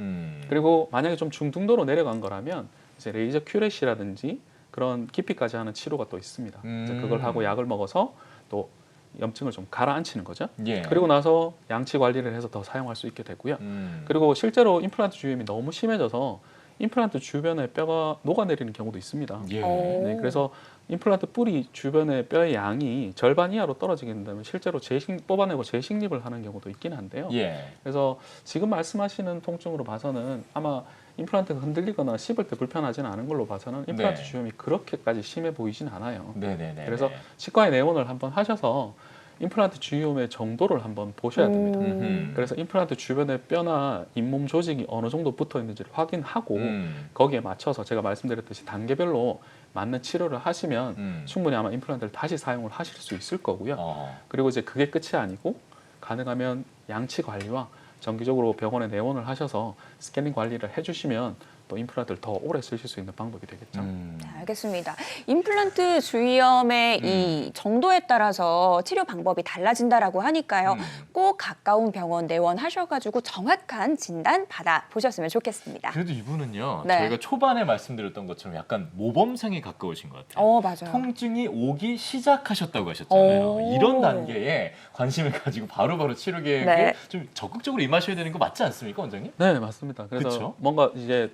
그리고 만약에 좀 중등도로 내려간 거라면 이제 레이저 큐레시라든지 그런 깊이까지 하는 치료가 또 있습니다. 이제 그걸 하고 약을 먹어서 또 염증을 좀 가라앉히는 거죠. 예. 그리고 나서 양치 관리를 해서 더 사용할 수 있게 되고요. 그리고 실제로 임플란트 주위염이 너무 심해져서 임플란트 주변에 뼈가 녹아내리는 경우도 있습니다. 예. 오. 네, 그래서 임플란트 뿌리 주변의 뼈의 양이 절반 이하로 떨어지게 된다면 실제로 뽑아내고 재식립을 하는 경우도 있긴 한데요. 예. 그래서 지금 말씀하시는 통증으로 봐서는 아마 임플란트가 흔들리거나 씹을 때 불편하지는 않은 걸로 봐서는 임플란트 네. 주염이 그렇게까지 심해 보이진 않아요. 네네네. 그래서 치과에 내원을 한번 하셔서 임플란트 주위염의 정도를 한번 보셔야 됩니다. 그래서 임플란트 주변의 뼈나 잇몸 조직이 어느 정도 붙어 있는지를 확인하고 거기에 맞춰서 제가 말씀드렸듯이 단계별로 맞는 치료를 하시면 충분히 아마 임플란트를 다시 사용을 하실 수 있을 거고요. 그리고 이제 그게 끝이 아니고 가능하면 양치 관리와 정기적으로 병원에 내원을 하셔서 스캐닝 관리를 해주시면 또 임플란트를 더 오래 쓰실 수 있는 방법이 되겠죠. 네, 알겠습니다. 임플란트 주위염의 이 정도에 따라서 치료 방법이 달라진다라고 하니까요. 꼭 가까운 병원 내원하셔가지고 정확한 진단 받아보셨으면 좋겠습니다. 그래도 이분은요. 네. 저희가 초반에 말씀드렸던 것처럼 약간 모범생에 가까우신 것 같아요. 맞아요. 통증이 오기 시작하셨다고 하셨잖아요. 오. 이런 단계에 관심을 가지고 바로바로 치료 계획을 네. 좀 적극적으로 임하셔야 되는 거 맞지 않습니까, 원장님? 네, 맞습니다. 그래서 그쵸? 뭔가 이제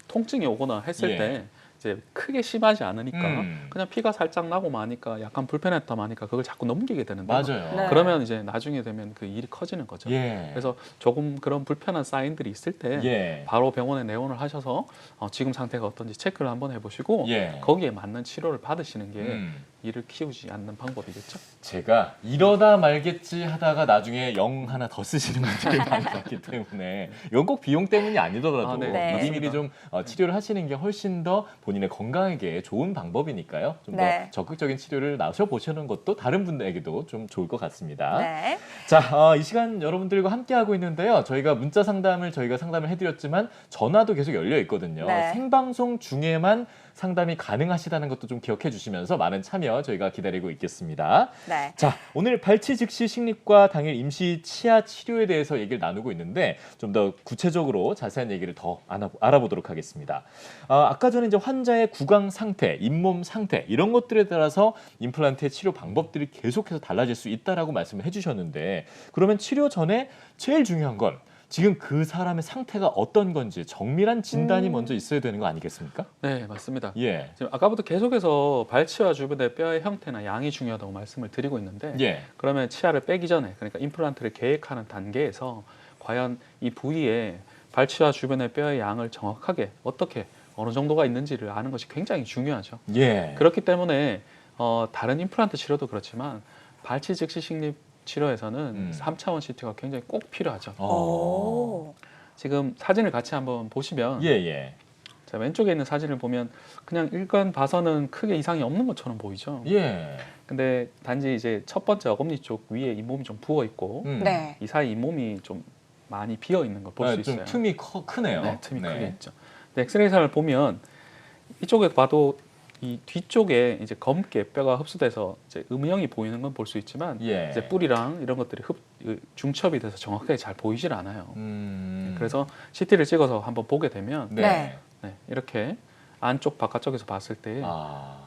통증이 오거나 했을 예. 때 이제 크게 심하지 않으니까 음. 그냥 피가 살짝 나고 마니까 약간 불편했다 마니까 그걸 자꾸 넘기게 되는데 맞아요. 네. 그러면 이제 나중에 되면 그 일이 커지는 거죠. 예. 그래서 조금 그런 불편한 사인들이 있을 때 예. 바로 병원에 내원을 하셔서 지금 상태가 어떤지 체크를 한번 해보시고 예. 거기에 맞는 치료를 받으시는 게 음. 일을 키우지 않는 방법이겠죠. 제가 이러다 말겠지 하다가 나중에 영 하나 더 쓰시는 분들이 많이 있기 때문에 이건 꼭 비용 때문이 아니더라도 아, 네. 네. 미리미리 좀 치료를 하시는 게 훨씬 더 본인의 건강에게 좋은 방법이니까요. 좀 더 네. 적극적인 치료를 나셔 보시는 것도 다른 분들에게도 좀 좋을 것 같습니다. 네. 자, 이 시간 여러분들과 함께 하고 있는데요. 저희가 문자 상담을 상담을 해드렸지만 전화도 계속 열려 있거든요. 네. 생방송 중에만 상담이 가능하시다는 것도 좀 기억해 주시면서 많은 참여 저희가 기다리고 있겠습니다. 네. 자, 오늘 발치 즉시 식립과 당일 임시 치아 치료에 대해서 얘기를 나누고 있는데 좀 더 구체적으로 자세한 얘기를 더 알아보도록 하겠습니다. 아까 전에 이제 환자의 구강 상태, 잇몸 상태 이런 것들에 따라서 임플란트의 치료 방법들이 계속해서 달라질 수 있다라고 말씀을 해주셨는데 그러면 치료 전에 제일 중요한 건 지금 그 사람의 상태가 어떤 건지 정밀한 진단이 먼저 있어야 되는 거 아니겠습니까? 네, 맞습니다. 예. 지금 아까부터 계속해서 발치와 주변의 뼈의 형태나 양이 중요하다고 말씀을 드리고 있는데 예. 그러면 치아를 빼기 전에 그러니까 임플란트를 계획하는 단계에서 과연 이 부위에 발치와 주변의 뼈의 양을 정확하게 어떻게 어느 정도가 있는지를 아는 것이 굉장히 중요하죠. 예. 그렇기 때문에 다른 임플란트 치료도 그렇지만 발치 즉시 식립 치료에서는 3차원 CT가 굉장히 꼭 필요하죠. 오. 지금 사진을 같이 한번 보시면 예, 예. 자, 왼쪽에 있는 사진을 보면 그냥 일관 봐서는 크게 이상이 없는 것처럼 보이죠. 예. 근데 단지 이제 첫 번째 어금니 쪽 위에 잇몸이 좀 부어 있고 네. 이 사이 잇몸이 좀 많이 비어 있는 걸 볼 수 좀 있어요. 틈이 크네요. 네, 틈이 크게 있죠. 근데 엑스레이상을 보면 이쪽에 봐도 이 뒤쪽에 이제 검게 뼈가 흡수돼서 이제 음영이 보이는 건 볼 수 있지만 예. 이제 뿌리랑 이런 것들이 중첩이 돼서 정확하게 잘 보이질 않아요. 그래서 CT를 찍어서 한번 보게 되면 네. 네, 이렇게 안쪽 바깥쪽에서 봤을 때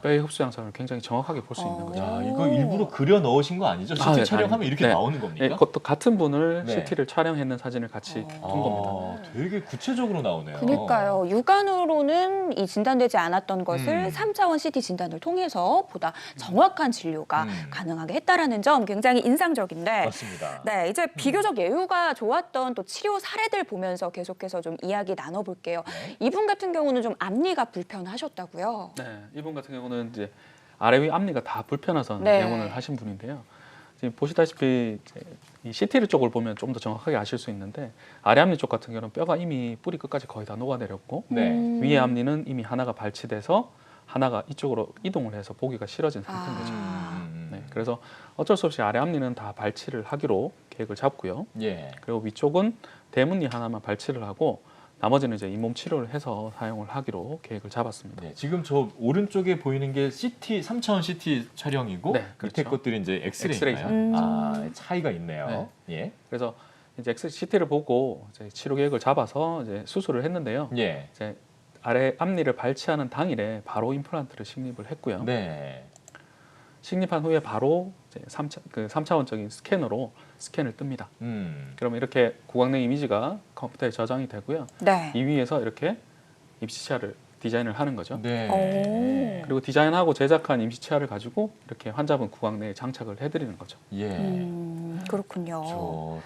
뼈의 흡수 양상을 굉장히 정확하게 볼 수 있는 거죠. 야, 이거 일부러 그려 넣으신 거 아니죠? CT 네, 촬영하면 아니, 이렇게 네. 나오는 겁니까? 네, 그것도 같은 분을 네. CT를 촬영했는 사진을 같이 둔 겁니다. 되게 구체적으로 나오네요. 그러니까요. 육안으로는 이 진단되지 않았던 것을 3차원 CT 진단을 통해서 보다 정확한 진료가 가능하게 했다라는 점 굉장히 인상적인데 맞습니다. 네, 이제 비교적 예후가 좋았던 또 치료 사례들 보면서 계속해서 좀 이야기 나눠볼게요. 네. 이분 같은 경우는 좀 앞니가 불편하셨다고요. 네, 이분 같은 경우는 이제 아래 위 앞니가 다 불편해서 네. 내원을 하신 분인데요. 지금 보시다시피 이제 이 CT 쪽을 보면 좀 더 정확하게 아실 수 있는데 아래 앞니 쪽 같은 경우는 뼈가 이미 뿌리 끝까지 거의 다 녹아내렸고 네. 위에 앞니는 이미 하나가 발치돼서 하나가 이쪽으로 이동을 해서 보기가 싫어진 상태인 거죠. 네, 그래서 어쩔 수 없이 아래 앞니는 다 발치를 하기로 계획을 잡고요. 예. 그리고 위쪽은 대문니 하나만 발치를 하고 나머지는 이제 잇몸 치료를 해서 사용을 하기로 계획을 잡았습니다. 네, 지금 저 오른쪽에 보이는 게 CT 3차원 CT 촬영이고 네, 밑에 그렇죠. 것들이 이제 엑스레이인가요? 차이가 있네요. 예. 그래서 이제 CT를 보고 이제 치료 계획을 잡아서 이제 수술을 했는데요. 예. 이제 아래 앞니를 발치하는 당일에 바로 임플란트를 식립을 했고요. 네. 식립한 후에 바로 이제 3차원적인 스캐너로 스캔을 뜹니다. 그러면 이렇게 구강내 이미지가 컴퓨터에 저장이 되고요. 네. 이 위에서 이렇게 임시 치아를 디자인을 하는 거죠. 네. 오. 그리고 디자인하고 제작한 임시 치아를 가지고 이렇게 환자분 구강 내에 장착을 해드리는 거죠. 예. 그렇군요. 저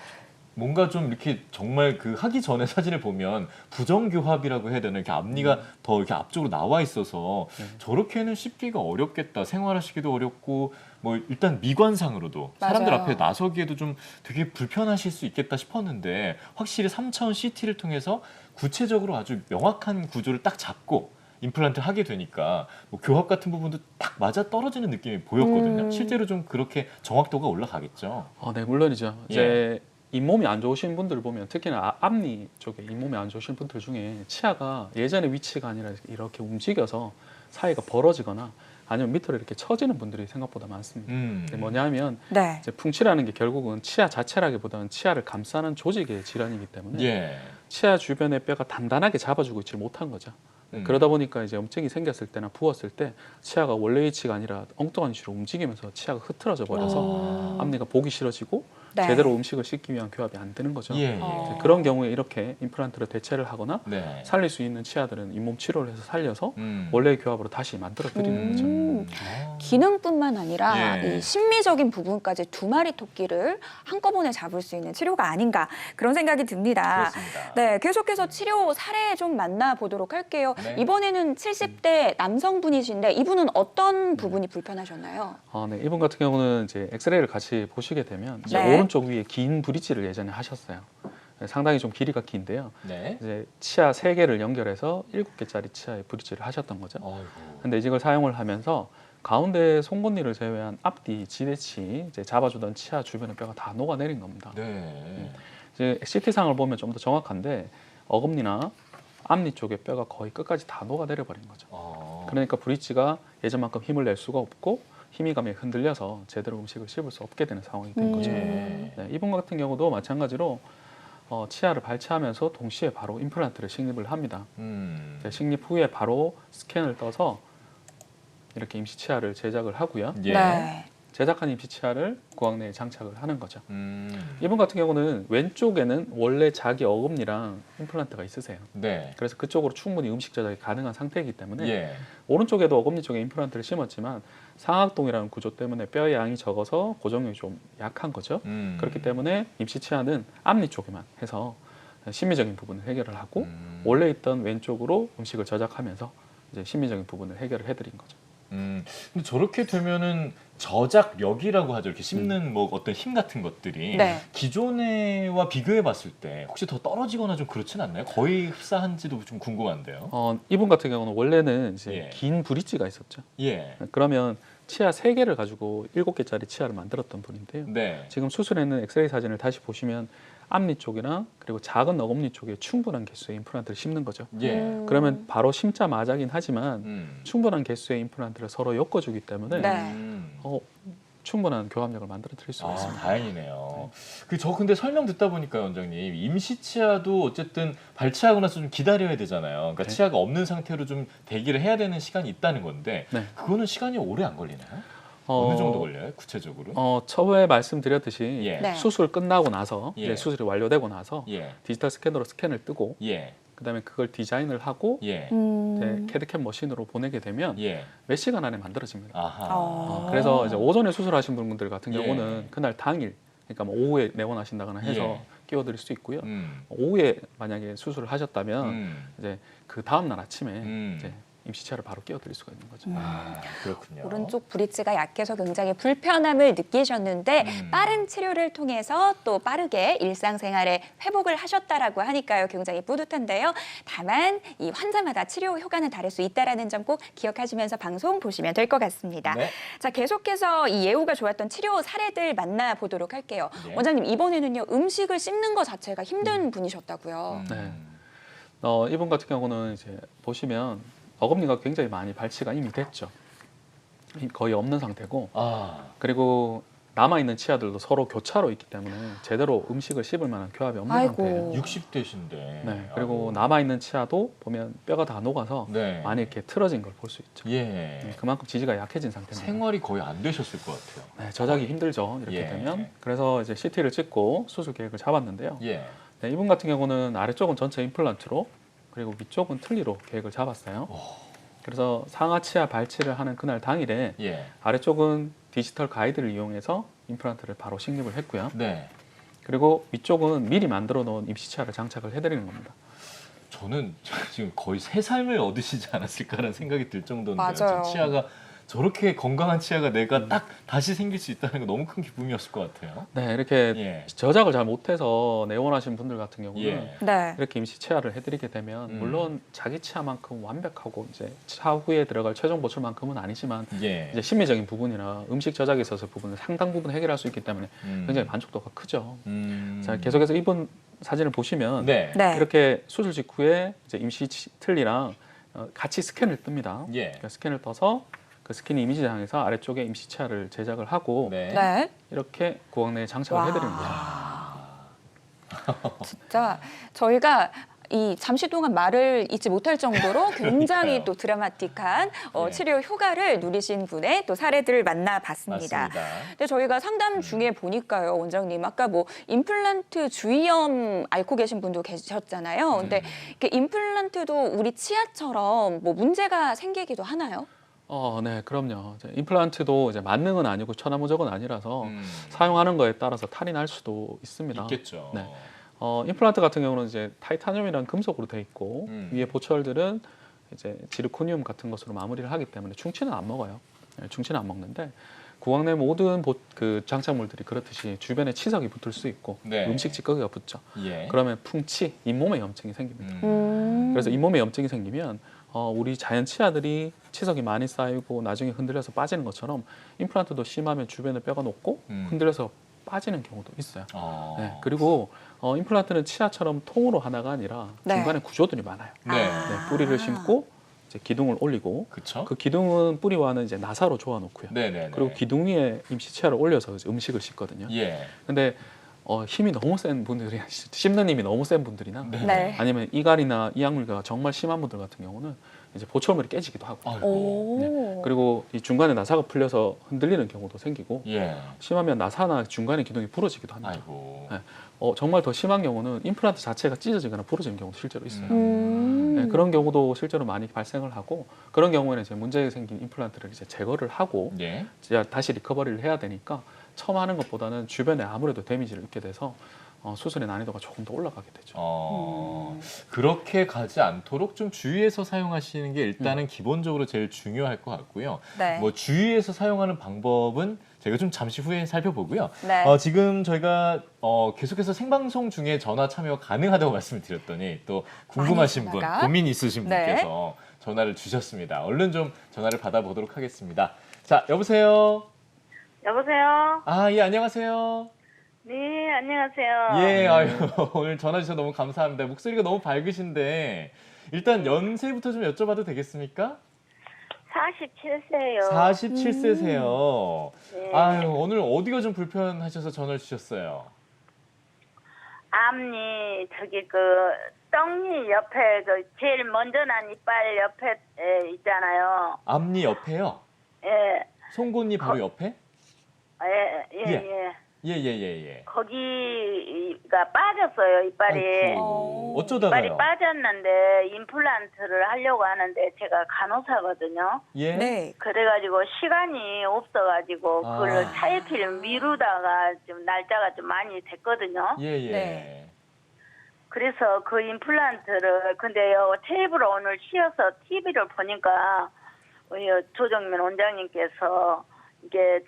뭔가 좀 이렇게 정말 그 하기 전에 사진을 보면 부정교합이라고 해야 되나 이렇게 앞니가 더 이렇게 앞쪽으로 나와 있어서 저렇게는 씹기가 어렵겠다. 생활하시기도 어렵고 뭐 일단 미관상으로도 사람들 맞아요. 앞에 나서기에도 좀 되게 불편하실 수 있겠다 싶었는데 확실히 3차원 CT를 통해서 구체적으로 아주 명확한 구조를 딱 잡고 임플란트를 하게 되니까 뭐 교합 같은 부분도 딱 맞아 떨어지는 느낌이 보였거든요. 실제로 좀 그렇게 정확도가 올라가겠죠. 네, 물론이죠. 예. 이제 잇몸이 안 좋으신 분들 보면 특히나 앞니 쪽에 잇몸이 안 좋으신 분들 중에 치아가 예전의 위치가 아니라 이렇게 움직여서 사이가 벌어지거나 아니면 밑으로 이렇게 처지는 분들이 생각보다 많습니다. 이게 뭐냐면 네. 이제 풍치라는 게 결국은 치아 자체라기보다는 치아를 감싸는 조직의 질환이기 때문에 예. 치아 주변의 뼈가 단단하게 잡아주고 있지 못한 거죠. 그러다 보니까 이제 염증이 생겼을 때나 부었을 때 치아가 원래 위치가 아니라 엉뚱한 위치로 움직이면서 치아가 흐트러져 버려서 앞니가 보기 싫어지고 네. 제대로 음식을 씹기 위한 교합이 안 되는 거죠. 예. 이제 그런 경우에 이렇게 임플란트로 대체를 하거나 네. 살릴 수 있는 치아들은 잇몸 치료를 해서 살려서 음. 원래의 교합으로 다시 만들어 드리는 거죠. 기능뿐만 아니라 예. 이 심미적인 부분까지 두 마리 토끼를 한꺼번에 잡을 수 있는 치료가 아닌가 그런 생각이 듭니다. 그렇습니다. 네, 계속해서 치료 사례 좀 만나보도록 할게요. 네. 이번에는 70대 남성분이신데 이분은 어떤 부분이 불편하셨나요? 네. 이분 같은 경우는 이제 엑스레이를 같이 보시게 되면 이제 네. 오른쪽 위에 긴 브릿지를 예전에 하셨어요. 상당히 좀 길이가 긴데요. 네. 이제 치아 3개를 연결해서 7개짜리 치아의 브릿지를 하셨던 거죠. 어이구. 근데 이걸 사용을 하면서 가운데 송곳니를 제외한 앞뒤, 지대치 이제 잡아주던 치아 주변의 뼈가 다 녹아내린 겁니다. 네. 이제 CT상을 보면 좀 더 정확한데 어금니나 앞니 쪽의 뼈가 거의 끝까지 다 녹아내려 버린 거죠. 그러니까 브릿지가 예전만큼 힘을 낼 수가 없고 힘이감이 흔들려서 제대로 음식을 씹을 수 없게 되는 상황이 된 거죠. 예. 네, 이분 같은 경우도 마찬가지로 치아를 발치하면서 동시에 바로 임플란트를 식립을 합니다. 식립 후에 바로 스캔을 떠서 이렇게 임시 치아를 제작을 하고요. 예. 네. 제작한 임시 치아를 구강 내에 장착을 하는 거죠. 음. 이분 같은 경우는 왼쪽에는 원래 자기 어금니랑 임플란트가 있으세요. 네. 그래서 그쪽으로 충분히 음식 저장이 가능한 상태이기 때문에 예. 오른쪽에도 어금니 쪽에 임플란트를 심었지만 상악동이라는 구조 때문에 뼈의 양이 적어서 고정력이 좀 약한 거죠. 그렇기 때문에 임시 치아는 앞니 쪽에만 해서 심미적인 부분을 해결을 하고 원래 있던 왼쪽으로 음식을 저작하면서 이제 심미적인 부분을 해결을 해드린 거죠. 근데 저렇게 되면은 저작력이라고 하죠. 이렇게 씹는 뭐 어떤 힘 같은 것들이 네. 기존에와 비교해 봤을 때 혹시 더 떨어지거나 좀 그렇진 않나요? 거의 흡사한지도 좀 궁금한데요. 이분 같은 경우는 원래는 이제 예. 긴 브릿지가 있었죠. 예. 그러면 치아 3개를 가지고 7개짜리 치아를 만들었던 분인데요. 네. 지금 수술에는 엑스레이 사진을 다시 보시면 앞니 쪽이랑 그리고 작은 어금니 쪽에 충분한 개수의 임플란트를 심는 거죠. 예. 그러면 바로 심자마자긴 하지만 음. 충분한 개수의 임플란트를 서로 엮어주기 때문에 네. 충분한 교합력을 만들어 드릴 수가 아, 있습니다. 다행이네요. 저 근데 설명 듣다 보니까 원장님 임시 치아도 어쨌든 발치하고 나서 좀 기다려야 되잖아요. 그러니까 네. 치아가 없는 상태로 좀 대기를 해야 되는 시간이 있다는 건데 네. 그거는 시간이 오래 안 걸리나요? 어느 정도 걸려요? 구체적으로? 처음에 말씀드렸듯이 예. 네. 수술 끝나고 나서 예. 이제 수술이 완료되고 나서 예. 디지털 스캐너로 스캔을 뜨고 예. 그다음에 그걸 디자인을 하고 예. 이제 캐드캠 머신으로 보내게 되면 예. 몇 시간 안에 만들어집니다. 아하. 그래서 이제 오전에 수술하신 분들 같은 예. 경우는 그날 당일, 그러니까 뭐 오후에 내원하신다거나 해서 예. 끼워드릴 수 있고요. 음. 오후에 만약에 수술을 하셨다면 이제 그 다음 날 아침에 이제 임시치아를 바로 끼워드릴 수가 있는 거죠. 아, 그렇군요. 오른쪽 브릿지가 약해서 굉장히 불편함을 느끼셨는데 빠른 치료를 통해서 또 빠르게 일상생활에 회복을 하셨다라고 하니까요. 굉장히 뿌듯한데요. 다만 이 환자마다 치료 효과는 다를 수 있다는 점 꼭 기억하시면서 방송 보시면 될 것 같습니다. 네. 자, 계속해서 이 예후가 좋았던 치료 사례들 만나보도록 할게요. 네. 원장님, 이번에는요. 음식을 씹는 것 자체가 힘든 분이셨다고요. 네. 이분 같은 경우는 이제 보시면 어금니가 굉장히 많이 발치가 이미 됐죠. 거의 없는 상태고 아. 그리고 남아있는 치아들도 서로 교차로 있기 때문에 제대로 음식을 씹을 만한 교합이 없는 아이고. 상태예요. 60대신데. 네. 그리고 남아있는 치아도 보면 뼈가 다 녹아서 네. 많이 이렇게 틀어진 걸 볼 수 있죠. 예. 네, 그만큼 지지가 약해진 상태입니다. 생활이 거의 안 되셨을 것 같아요. 네, 저작이 힘들죠. 이렇게 예. 되면. 그래서 이제 CT를 찍고 수술 계획을 잡았는데요. 예. 네, 이분 같은 경우는 아래쪽은 전체 임플란트로 그리고 위쪽은 틀니로 계획을 잡았어요. 그래서 상하 치아 발치를 하는 그날 당일에 예. 아래쪽은 디지털 가이드를 이용해서 임플란트를 바로 식립을 했고요. 네. 그리고 위쪽은 미리 만들어 놓은 임시 치아를 장착을 해드리는 겁니다. 저는 지금 거의 새 삶을 얻으시지 않았을까라는 생각이 들 정도인데요. 맞아요. 지금 치아가 저렇게 건강한 치아가 내가 딱 다시 생길 수 있다는 거 너무 큰 기쁨이었을 것 같아요. 네, 이렇게 예. 저작을 잘 못해서 내원하신 분들 같은 경우는 예. 네. 이렇게 임시 치아를 해드리게 되면 물론 자기 치아만큼 완벽하고 이제 차후에 들어갈 최종 보출만큼은 아니지만 예. 이제 심리적인 부분이나 음식 저작에 있어서 부분을 상당 부분 해결할 수 있기 때문에 음. 굉장히 만족도가 크죠. 음. 자, 계속해서 이분 사진을 보시면 네. 네. 이렇게 수술 직후에 이제 임시 틀니랑 같이 스캔을 뜹니다. 예. 그러니까 스캔을 떠서 그 스캔 이미지장에서 아래쪽에 임시 치아를 제작을 하고 네. 네. 이렇게 구강 내에 장착을 와. 해드리는 거죠. 진짜 저희가 이 잠시 동안 말을 잊지 못할 정도로 굉장히 그러니까요. 또 드라마틱한 네. 치료 효과를 누리신 분의 또 사례들을 만나봤습니다. 맞습니다. 근데 저희가 상담 중에 보니까요, 원장님 아까 뭐 임플란트 주의염 앓고 계신 분도 계셨잖아요. 근데 이렇게 임플란트도 우리 치아처럼 뭐 문제가 생기기도 하나요? 네, 그럼요. 이제 임플란트도 이제 만능은 아니고 천하무적은 아니라서 음. 사용하는 거에 따라서 탈이 날 수도 있습니다. 있겠죠. 네. 임플란트 같은 경우는 이제 타이타늄이라는 금속으로 돼 있고 위에 보철들은 이제 지르코늄 같은 것으로 마무리를 하기 때문에 충치는 안 먹어요. 네, 충치는 안 먹는데 구강 내 모든 그 장착물들이 그렇듯이 주변에 치석이 붙을 수 있고 네. 음식 찌꺼기가 붙죠. 예. 그러면 풍치, 잇몸에 염증이 생깁니다. 음. 그래서 잇몸에 염증이 생기면 우리 자연 치아들이 치석이 많이 쌓이고 나중에 흔들려서 빠지는 것처럼 임플란트도 심하면 주변에 뼈가 녹고 흔들려서 빠지는 경우도 있어요. 네, 그리고 임플란트는 치아처럼 통으로 하나가 아니라 네. 중간에 구조들이 많아요. 네. 네, 뿌리를 심고 이제 기둥을 올리고 그렇죠. 그 기둥은 뿌리와는 이제 나사로 조아 놓고요. 네네. 그리고 기둥 위에 임시 치아를 올려서 이제 음식을 씻거든요. 예. 근데 힘이 너무 센 분들이 씹는 힘이 너무 센 분들이나 네. 아니면 이갈이나 이악물가가 정말 심한 분들 같은 경우는 이제 보철물이 깨지기도 하고 아이고. 오. 그리고 이 중간에 나사가 풀려서 흔들리는 경우도 생기고 예. 심하면 나사나 중간에 기둥이 부러지기도 합니다. 아이고. 네. 정말 더 심한 경우는 임플란트 자체가 찢어지거나 부러지는 경우도 실제로 있어요. 음. 네, 그런 경우도 실제로 많이 발생을 하고 그런 경우에는 이제 문제 생긴 임플란트를 이제 제거를 하고 예. 이제 다시 리커버리를 해야 되니까 처음 하는 것보다는 주변에 아무래도 데미지를 입게 돼서 수술의 난이도가 조금 더 올라가게 되죠. 그렇게 가지 않도록 좀 주의해서 사용하시는 게 일단은 기본적으로 제일 중요할 것 같고요. 네. 뭐 주의해서 사용하는 방법은 저희가 좀 잠시 후에 살펴보고요. 네. 지금 저희가 계속해서 생방송 중에 전화 참여 가능하다고 말씀을 드렸더니 또 궁금하신 분, 전화가? 고민 있으신 네. 분께서 전화를 주셨습니다. 얼른 좀 전화를 받아보도록 하겠습니다. 자, 여보세요? 여보세요? 아, 예, 안녕하세요. 네, 안녕하세요. 예, 아유, 오늘 전화 주셔서 너무 감사합니다. 목소리가 너무 밝으신데 일단 연세부터 좀 여쭤봐도 되겠습니까? 47세요. 47세세요. 네. 아유, 오늘 어디가 좀 불편하셔서 전화를 주셨어요? 앞니, 떡니 옆에, 제일 먼저 난 이빨 옆에 있잖아요. 앞니 옆에요? 예, 송곳니 바로 옆에? 예. 예. 거기가 빠졌어요, 이빨이. 아이고, 어쩌다가요? 이빨이 빠졌는데, 임플란트를 하려고 하는데, 제가 간호사거든요. 예? 네. 그래가지고 시간이 없어가지고 아. 그걸 차일피일 미루다가 좀 날짜가 좀 많이 됐거든요. 예. 네. 그래서 그 임플란트를 근데요 테이블을 오늘 씌어서 TV를 보니까 우리 조정민 원장님께서 이게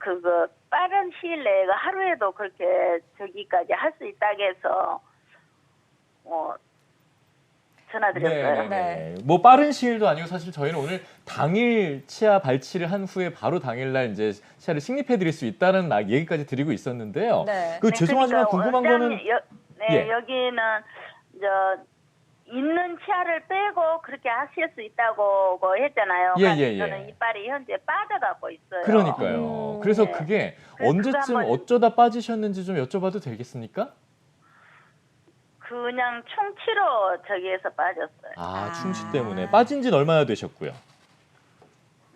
그거 빠른 시일 내에 하루에도 그렇게 저기까지 할 수 있다고 해서 전화드렸어요. 네. 뭐 빠른 시일도 아니고 사실 저희는 오늘 당일 치아 발치를 한 후에 바로 당일날 이제 치아를 식립해 드릴 수 있다는 얘기까지 드리고 있었는데요. 네. 그 죄송하지만 그러니까 궁금한 거는 원장님, 예. 여기는 있는 치아를 빼고 그렇게 하실 수 있다고 했잖아요. 예. 저는 이빨이 현재 빠져가고 있어요. 그러니까요. 그래서 네. 그게 그래서 언제쯤 그거 한번- 어쩌다 빠지셨는지 좀 여쭤봐도 되겠습니까? 그냥 충치로 저기에서 빠졌어요. 아, 충치 때문에 빠진 지는 얼마나 되셨고요?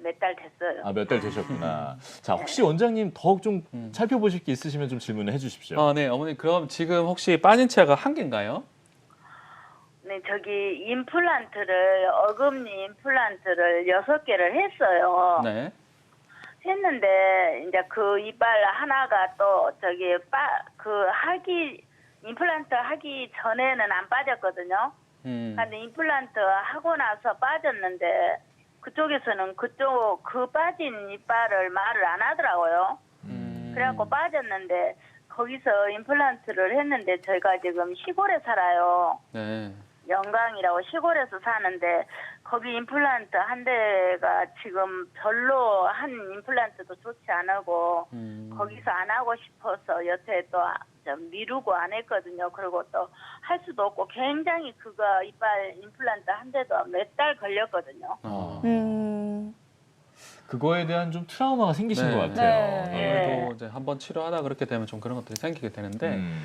몇 달 됐어요. 아, 몇 달 되셨구나. 자, 혹시 원장님 더욱 좀 살펴보실 게 있으시면 좀 질문을 해 주십시오. 네, 어머니 그럼 지금 혹시 빠진 치아가 한 개인가요? 네, 저기 임플란트를 어금니 임플란트를 6개를 했어요. 네. 했는데 이제 그 이빨 하나가 또 저기 임플란트 하기 전에는 안 빠졌거든요. 근데 임플란트 하고 나서 빠졌는데 그쪽에서는 그 빠진 이빨을 말을 안 하더라고요. 그래갖고 빠졌는데 거기서 임플란트를 했는데 저희가 지금 시골에 살아요. 네. 영광이라고 시골에서 사는데 거기 임플란트 한 대가 지금 별로 한 임플란트도 좋지 않고 거기서 안 하고 싶어서 여태 또 좀 미루고 안 했거든요. 그리고 또 할 수도 없고 굉장히 그거 이빨 임플란트 한 대도 몇 달 걸렸거든요. 그거에 대한 좀 트라우마가 생기신 네. 것 같아요. 네. 아무래도 이제 한번 치료하다 그렇게 되면 좀 그런 것들이 생기게 되는데 음.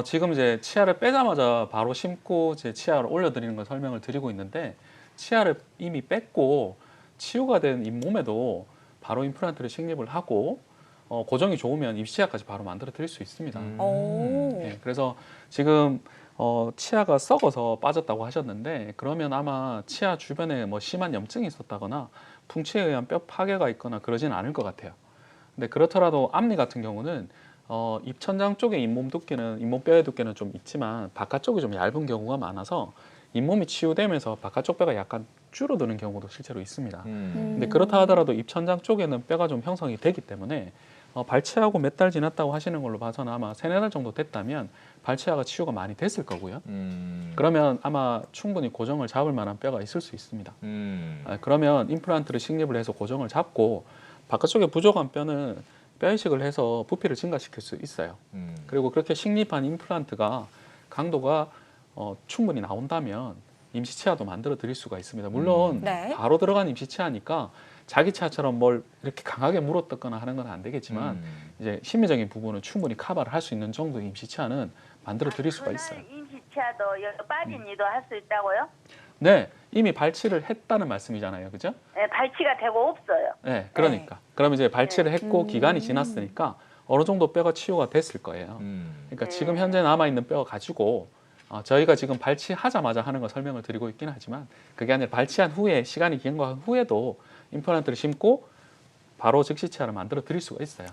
지금 이제 치아를 빼자마자 바로 심고 이제 치아를 올려드리는 걸 설명을 드리고 있는데 치아를 이미 뺐고 치유가 된 잇몸에도 바로 임플란트를 식립을 하고 고정이 좋으면 입치아까지 바로 만들어 드릴 수 있습니다. 오. 네, 그래서 지금 치아가 썩어서 빠졌다고 하셨는데 그러면 아마 치아 주변에 뭐 심한 염증이 있었다거나 풍치에 의한 뼈 파괴가 있거나 그러지는 않을 것 같아요. 근데 그렇더라도 앞니 같은 경우는 입천장 쪽에 잇몸 두께는 잇몸 뼈의 두께는 좀 있지만 바깥쪽이 좀 얇은 경우가 많아서 잇몸이 치유되면서 바깥쪽 뼈가 약간 줄어드는 경우도 실제로 있습니다. 근데 그렇다 하더라도 입천장 쪽에는 뼈가 좀 형성이 되기 때문에 발치하고 몇 달 지났다고 하시는 걸로 봐서는 아마 3-4달 정도 됐다면 발치하가 치유가 많이 됐을 거고요. 그러면 아마 충분히 고정을 잡을 만한 뼈가 있을 수 있습니다. 그러면 임플란트를 식립을 해서 고정을 잡고 바깥쪽에 부족한 뼈는 뼈 이식을 해서 부피를 증가시킬 수 있어요. 그리고 그렇게 식립한 임플란트가 강도가 충분히 나온다면 임시치아도 만들어 드릴 수가 있습니다. 물론 네. 바로 들어간 임시치아니까 자기 치아처럼 뭘 이렇게 강하게 물어뜯거나 하는 건 안 되겠지만 이제 심미적인 부분은 충분히 커버를 할 수 있는 정도의 임시치아는 만들어 드릴 수가 있어요. 임시치아도 빠진 이도 할 수 있다고요? 네, 이미 발치를 했다는 말씀이잖아요, 그죠? 네, 발치가 되고 없어요. 네, 그러니까. 그럼 이제 발치를 했고 기간이 지났으니까 어느 정도 뼈가 치유가 됐을 거예요. 그러니까 지금 현재 남아 있는 뼈 가지고 저희가 지금 발치하자마자 하는 걸 설명을 드리고 있긴 하지만 그게 아니라 발치한 후에 시간이 경과한 후에도 임플란트를 심고 바로 즉시 치아를 만들어 드릴 수가 있어요.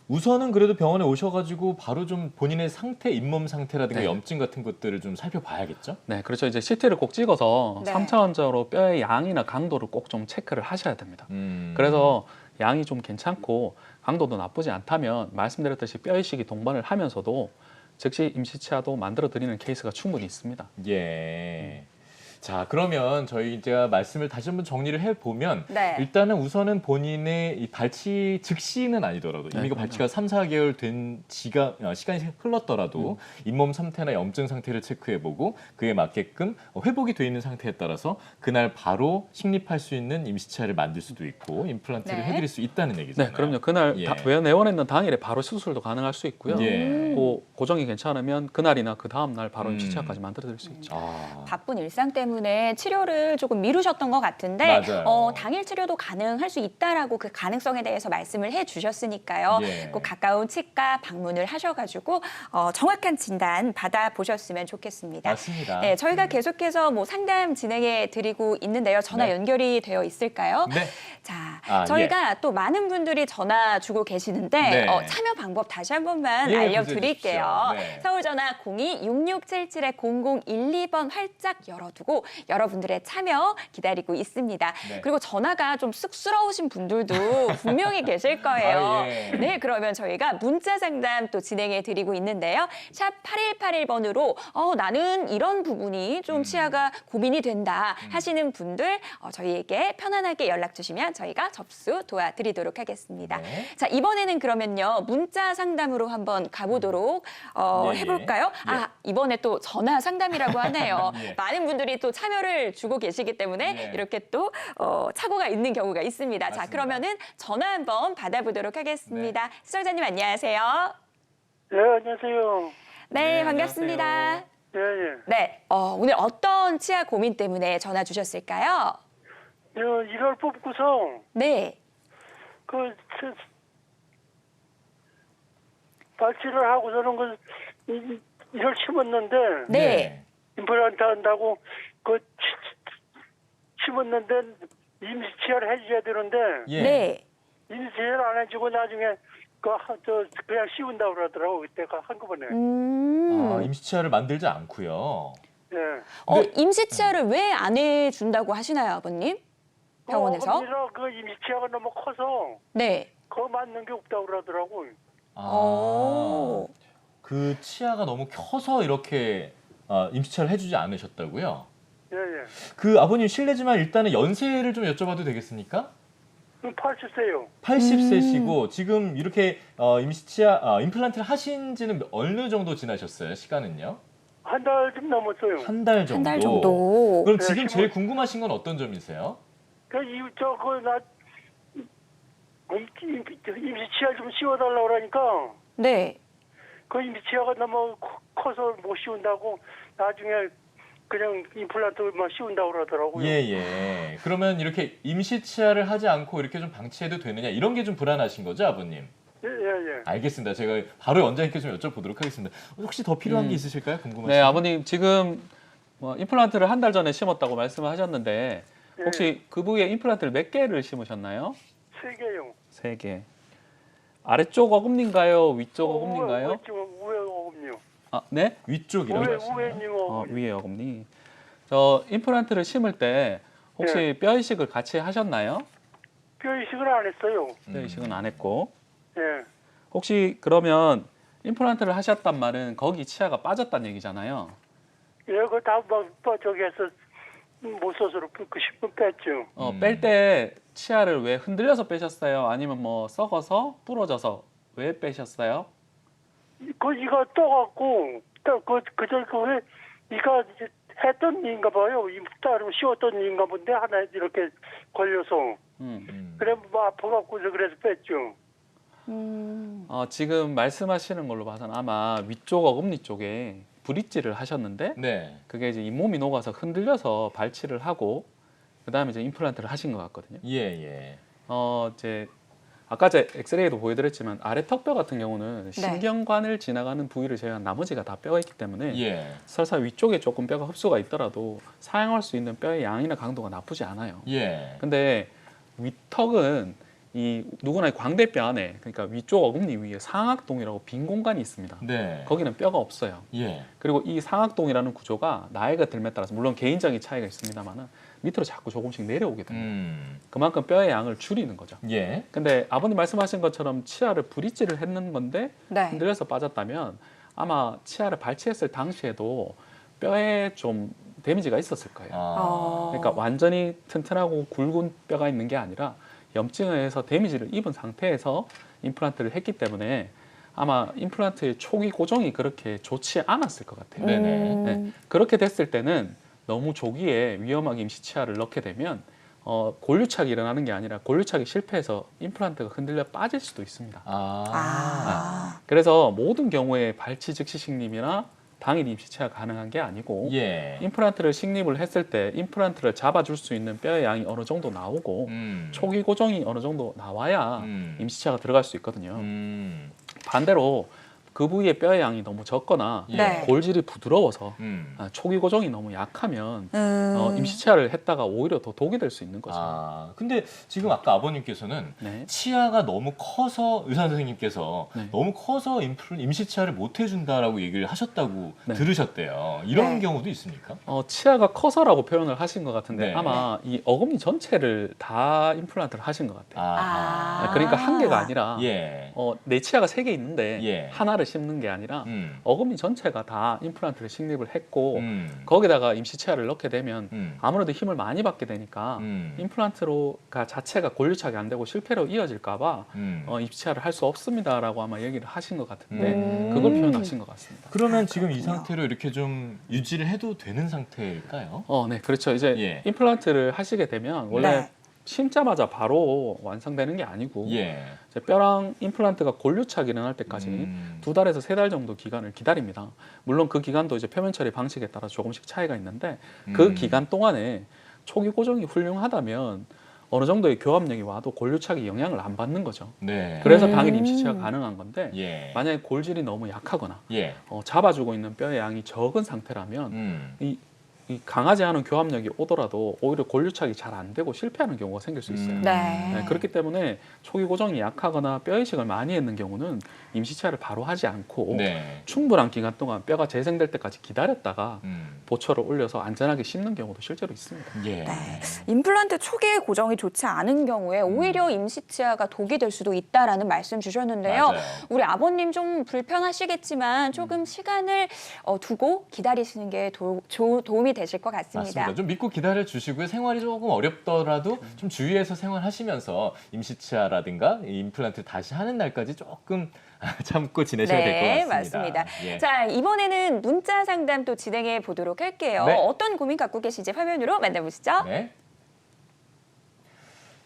우선은 그래도 병원에 오셔가지고 바로 좀 본인의 상태, 잇몸 상태라든가 네. 염증 같은 것들을 좀 살펴봐야겠죠? 네, 그렇죠. 이제 CT를 꼭 찍어서 네. 3차원적으로 뼈의 양이나 강도를 꼭 좀 체크를 하셔야 됩니다. 그래서 양이 좀 괜찮고 강도도 나쁘지 않다면 말씀드렸듯이 뼈 이식이 동반을 하면서도 즉시 임시치아도 만들어 드리는 케이스가 충분히 있습니다. 예. 자, 그러면 저희 제가 말씀을 다시 한번 정리를 해보면 네. 일단은 우선은 본인의 이 발치 즉시는 아니더라도 이미 그 그럼요. 발치가 3-4개월 된 시간이 흘렀더라도 잇몸 상태나 염증 상태를 체크해보고 그에 맞게끔 회복이 돼 있는 상태에 따라서 그날 바로 식립할 수 있는 임시치아를 만들 수도 있고 임플란트를 네. 해드릴 수 있다는 얘기잖아요. 네, 그럼요. 그날 예. 내원했는 당일에 바로 수술도 가능할 수 있고요. 예. 고정이 괜찮으면 그날이나 그 다음 날 바로 임시치아까지 만들어 드릴 수 있죠. 아. 바쁜 일상 때문에 치료를 조금 미루셨던 것 같은데 맞아요. 당일 치료도 가능할 수 있다라고 그 가능성에 대해서 말씀을 해주셨으니까요. 예. 꼭 가까운 치과 방문을 하셔가지고 정확한 진단 받아보셨으면 좋겠습니다. 맞습니다. 네, 저희가 계속해서 뭐 상담 진행해 드리고 있는데요. 전화 네. 연결이 되어 있을까요? 네. 자, 저희가 또 많은 분들이 전화 주고 계시는데 네. 참여 방법 다시 한 번만 예, 알려드릴게요. 부탁드리십시오. 네. 서울 전화 02-6677-0012번 활짝 열어두고 여러분들의 참여 기다리고 있습니다. 네. 그리고 전화가 좀 쑥스러우신 분들도 분명히 계실 거예요. 아, 예. 네, 그러면 저희가 문자 상담 또 진행해 드리고 있는데요. 샵 8181번으로 나는 이런 부분이 좀 치아가 고민이 된다 하시는 분들 저희에게 편안하게 연락 주시면 저희가 접수 도와드리도록 하겠습니다. 네. 자, 이번에는 그러면요. 문자 상담으로 한번 가보도록 예, 해볼까요? 예. 아, 이번에 또 전화 상담이라고 하네요. 예. 많은 분들이 또 참여를 주고 계시기 때문에 예. 이렇게 또 착오가 있는 경우가 있습니다. 자, 맞습니다. 그러면은 전화 한번 받아보도록 하겠습니다. 시청자님 안녕하세요. 네, 안녕하세요. 네, 네, 반갑습니다. 안녕하세요. 예, 예. 네, 오늘 어떤 치아 고민 때문에 전화 주셨을까요? 1월 뽑고서, 네. 발치를 하고서는 1월 심었는데 네. 임플란트 한다고 그 심었는데 임시 치아를 해줘야 되는데 예. 네. 임시 치아를 안 해주고 나중에 그냥 씌운다고 그러더라고 그때가 한꺼번에. 아, 임시치아를 만들지 않고요. 예. 임시 치아를 왜 안 해준다고 하시나요, 아버님? 병원에서? 그 임시 치아가 너무 커서 네. 그거 맞는 게 없다고 그러더라고. 아, 그 치아가 너무 커서 이렇게 임시치아를 해주지 않으셨다고요? 예, 예. 그 아버님 실례지만 일단은 연세를 좀 여쭤봐도 되겠습니까? 80세요. 80세시고 지금 이렇게 임플란트를 하신 지는 어느 정도 지나셨어요? 시간은요? 한 달 좀 넘었어요. 한 달 정도. 한 달 정도. 그럼 네, 지금 제일 15. 궁금하신 건 어떤 점이세요? 임시 치아 좀 씌워달라고 그러니까 네. 그 임시 치아가 너무 커서 못 씌운다고 나중에 그냥 임플란트만 씌운다고 그러더라고요. 예. 그러면 이렇게 임시치아를 하지 않고 이렇게 좀 방치해도 되느냐 이런 게 좀 불안하신 거죠, 아버님? 예. 알겠습니다. 제가 바로 원장님께 좀 여쭤보도록 하겠습니다. 혹시 더 필요한 게 있으실까요? 궁금하신 네, 거? 아버님 지금 임플란트를 한 달 전에 심었다고 말씀하셨는데 예. 혹시 그 부위에 임플란트를 몇 개를 심으셨나요? 3개요. 3개. 아래쪽 어금니인가요? 위쪽 어금니인가요? 우회 어금니요. 아, 네? 위쪽이라고 하시나요? 우회님 어금니. 위에 어금니. 저 임플란트를 심을 때 혹시 뼈 이식을 같이 하셨나요? 뼈 이식을 안 했어요. 뼈 이식은 안 했고. 예. 혹시 그러면 임플란트를 하셨단 말은 거기 치아가 빠졌다는 얘기잖아요. 예, 그거 다 저기 해서 못 써서 그 10분 뺐죠. 뺄 때 치아를 왜 흔들려서 빼셨어요? 아니면 뭐 썩어서 부러져서 왜 빼셨어요? 이거 떠갖고 그왜 이가 했던 일인가 봐요. 따로 씌웠던 일인가 본데 하나 이렇게 걸려서 그래 뭐 아파갖고서 그래서 뺐죠. 지금 말씀하시는 걸로 봐서는 아마 위쪽 어금니 쪽에 브릿지를 하셨는데 네. 그게 이제 잇몸이 녹아서 흔들려서 발치를 하고 그다음에 이제 임플란트를 하신 것 같거든요. 예. 이제 아까 제 엑스레이도 보여드렸지만 아래 턱뼈 같은 경우는 신경관을 지나가는 부위를 제외한 나머지가 다 뼈가 있기 때문에 예. 설사 위쪽에 조금 뼈가 흡수가 있더라도 사용할 수 있는 뼈의 양이나 강도가 나쁘지 않아요. 예. 근데 윗턱은 이 누구나 광대뼈 안에 그러니까 위쪽 어금니 위에 상악동이라고 빈 공간이 있습니다. 네. 거기는 뼈가 없어요. 예. 그리고 이 상악동이라는 구조가 나이가 들에 따라서 물론 개인적인 차이가 있습니다만은 밑으로 자꾸 조금씩 내려오게 됩니다. 그만큼 뼈의 양을 줄이는 거죠. 예. 근데 아버님 말씀하신 것처럼 치아를 브릿지를 했는 건데 네. 흔들려서 빠졌다면 아마 치아를 발치했을 당시에도 뼈에 좀 데미지가 있었을 거예요. 그러니까 완전히 튼튼하고 굵은 뼈가 있는 게 아니라 염증에 의해서 데미지를 입은 상태에서 임플란트를 했기 때문에 아마 임플란트의 초기 고정이 그렇게 좋지 않았을 것 같아요. 네네. 네. 그렇게 됐을 때는 너무 조기에 위험하게 임시치아를 넣게 되면 골류착이 일어나는 게 아니라 골류착이 실패해서 임플란트가 흔들려 빠질 수도 있습니다. 그래서 모든 경우에 발치 즉시 식립이나 당일 임시치아가 가능한 게 아니고 예. 임플란트를 식립을 했을 때 임플란트를 잡아줄 수 있는 뼈의 양이 어느 정도 나오고 초기 고정이 어느 정도 나와야 임시치아가 들어갈 수 있거든요. 반대로 그 부위의 뼈의 양이 너무 적거나 네. 골질이 부드러워서 초기 고정이 너무 약하면 임시치아를 했다가 오히려 더 독이 될 수 있는 거죠. 근데 지금 아까 아버님께서는 네. 치아가 너무 커서 의사 선생님께서 네. 너무 커서 임시치아를 못 해준다라고 얘기를 하셨다고 네. 들으셨대요. 이런 네. 경우도 있습니까? 치아가 커서라고 표현을 하신 것 같은데 네. 아마 이 어금니 전체를 다 임플란트를 하신 것 같아요. 그러니까 한 개가 아니라 예. 내 치아가 3개 있는데 예. 하나를 심는 게 아니라 어금니 전체가 다 임플란트를 식립을 했고 거기다가 임시치아를 넣게 되면 아무래도 힘을 많이 받게 되니까 임플란트로가 자체가 골류착이 안 되고 실패로 이어질까 봐 임시치아를 할 수 없습니다라고 아마 얘기를 하신 것 같은데 그걸 표현하신 것 같습니다. 그러면 지금 이 상태로 이렇게 좀 유지를 해도 되는 상태일까요? 네, 그렇죠. 이제 예. 임플란트를 하시게 되면 원래 네. 심자마자 바로 완성되는 게 아니고 예. 이제 뼈랑 임플란트가 골류착이 일어날 때까지 2달에서 3달 정도 기간을 기다립니다. 물론 그 기간도 이제 표면 처리 방식에 따라 조금씩 차이가 있는데 그 기간 동안에 초기 고정이 훌륭하다면 어느 정도의 교합력이 와도 골유착이 영향을 안 받는 거죠. 네. 그래서 당일 임시 치료가 가능한 건데 예. 만약에 골질이 너무 약하거나 예. 잡아주고 있는 뼈의 양이 적은 상태라면 이 강하지 않은 교합력이 오더라도 오히려 골유착이 잘 안 되고 실패하는 경우가 생길 수 있어요. 네. 그렇기 때문에 초기 고정이 약하거나 뼈 이식을 많이 했는 경우는 임시 치아를 바로 하지 않고 네. 충분한 기간 동안 뼈가 재생될 때까지 기다렸다가 음. 보초를 올려서 안전하게 심는 경우도 실제로 있습니다. 예. 네. 임플란트 초기 고정이 좋지 않은 경우에 오히려 임시 치아가 독이 될 수도 있다라는 말씀 주셨는데요. 맞아요. 우리 아버님 좀 불편하시겠지만 조금 시간을 두고 기다리시는 게 도움이 되실 것 같습니다. 맞습니다. 좀 믿고 기다려 주시고요. 생활이 조금 어렵더라도 좀 주의해서 생활하시면서 임시치아라든가 임플란트 다시 하는 날까지 조금 참고 지내셔야 될 것 같습니다. 맞습니다. 예. 자, 이번에는 문자 상담 또 진행해 보도록 할게요. 네. 어떤 고민 갖고 계신지 화면으로 만나보시죠. 네.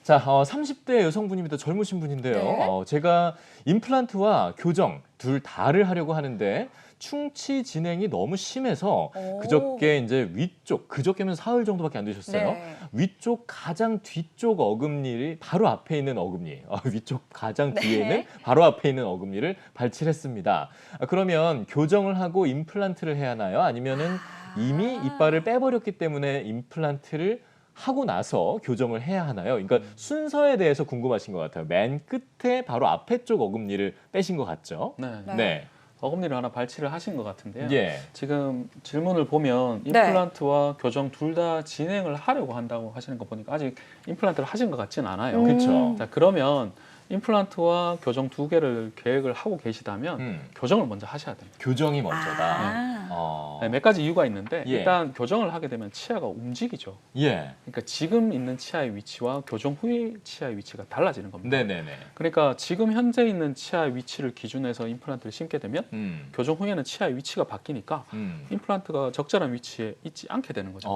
자, 30대 여성분입니다. 젊으신 분인데요. 네. 제가 임플란트와 교정 둘 다를 하려고 하는데 충치 진행이 너무 심해서 오. 그저께 이제 위쪽, 그저께면 사흘 정도밖에 안 되셨어요. 네. 위쪽 가장 뒤쪽 어금니를 바로 앞에 있는 어금니, 위쪽 가장 뒤에 네. 있는 바로 앞에 있는 어금니를 발치를 했습니다. 그러면 교정을 하고 임플란트를 해야 하나요? 아니면은 이미 이빨을 빼버렸기 때문에 임플란트를 하고 나서 교정을 해야 하나요? 그러니까 순서에 대해서 궁금하신 것 같아요. 맨 끝에 바로 앞에 쪽 어금니를 빼신 것 같죠? 네. 네. 어금니를 하나 발치를 하신 것 같은데요. 예. 지금 질문을 보면 임플란트와 교정 둘 다 진행을 하려고 한다고 하시는 거 보니까 아직 임플란트를 하신 것 같지는 않아요. 그렇죠. 자, 그러면 임플란트와 교정 두 개를 계획을 하고 계시다면 교정을 먼저 하셔야 됩니다. 교정이 먼저다. 아. 몇 가지 이유가 있는데 예. 일단 교정을 하게 되면 치아가 움직이죠. 예. 그러니까 지금 있는 치아의 위치와 교정 후의 치아의 위치가 달라지는 겁니다. 네네네. 그러니까 지금 현재 있는 치아의 위치를 기준해서 임플란트를 심게 되면 교정 후에는 치아의 위치가 바뀌니까 임플란트가 적절한 위치에 있지 않게 되는 거죠.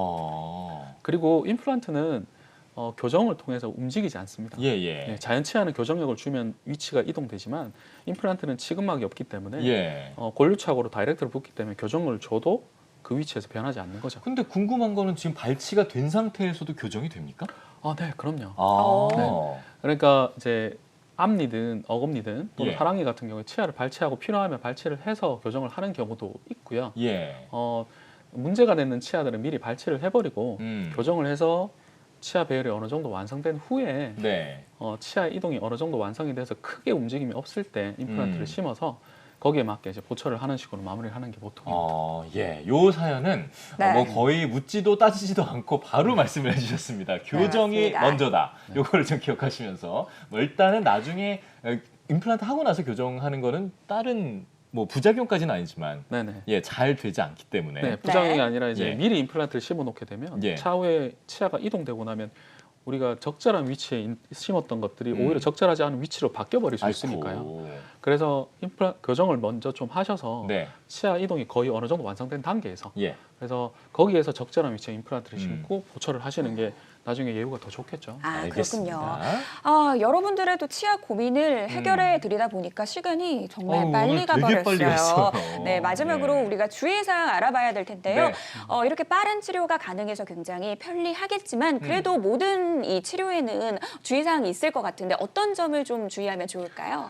그리고 임플란트는 교정을 통해서 움직이지 않습니다. 예. 자연 치아는 교정력을 주면 위치가 이동되지만 임플란트는 치근막이 없기 때문에 예. 골유착으로 다이렉트로 붙기 때문에 교정을 줘도 그 위치에서 변하지 않는 거죠. 근데 궁금한 거는 지금 발치가 된 상태에서도 교정이 됩니까? 네, 그럼요. 아. 그러니까 이제 앞니든 어금니든 또는 예. 하랑니 같은 경우에 치아를 발치하고 필요하면 발치를 해서 교정을 하는 경우도 있고요. 예. 문제가 되는 치아들은 미리 발치를 해버리고 교정을 해서 치아 배열이 어느 정도 완성된 후에 네. 치아 이동이 어느 정도 완성이 돼서 크게 움직임이 없을 때 임플란트를 심어서 거기에 맞게 이제 보초를 하는 식으로 마무리를 하는 게 보통입니다. 예. 요 사연은 네. 뭐 거의 묻지도 따지지도 않고 바로 말씀을 해주셨습니다. 교정이 맞습니다. 먼저다. 요거를 좀 기억하시면서 뭐 일단은 나중에 임플란트 하고 나서 교정하는 거는 다른 뭐 부작용까지는 아니지만 네네. 예, 잘 되지 않기 때문에 네, 부작용이 네. 아니라 이제 예. 미리 임플란트를 심어놓게 되면 예. 차후에 치아가 이동되고 나면 우리가 적절한 위치에 심었던 것들이 오히려 적절하지 않은 위치로 바뀌어버릴 수 있으니까요. 아이고. 그래서 교정을 먼저 좀 하셔서 네. 치아 이동이 거의 어느 정도 완성된 단계에서 예. 그래서 거기에서 적절한 위치에 임플란트를 심고 보초를 하시는 게 나중에 예후가 더 좋겠죠. 그렇군요. 여러분들의 또 치아 고민을 해결해 드리다 보니까 시간이 정말 빨리 오늘 되게 가버렸어요. 빨리 갔어요. 네, 마지막으로 네. 우리가 주의사항 알아봐야 될 텐데요. 네. 이렇게 빠른 치료가 가능해서 굉장히 편리하겠지만 그래도 모든 이 치료에는 주의사항이 있을 것 같은데 어떤 점을 좀 주의하면 좋을까요?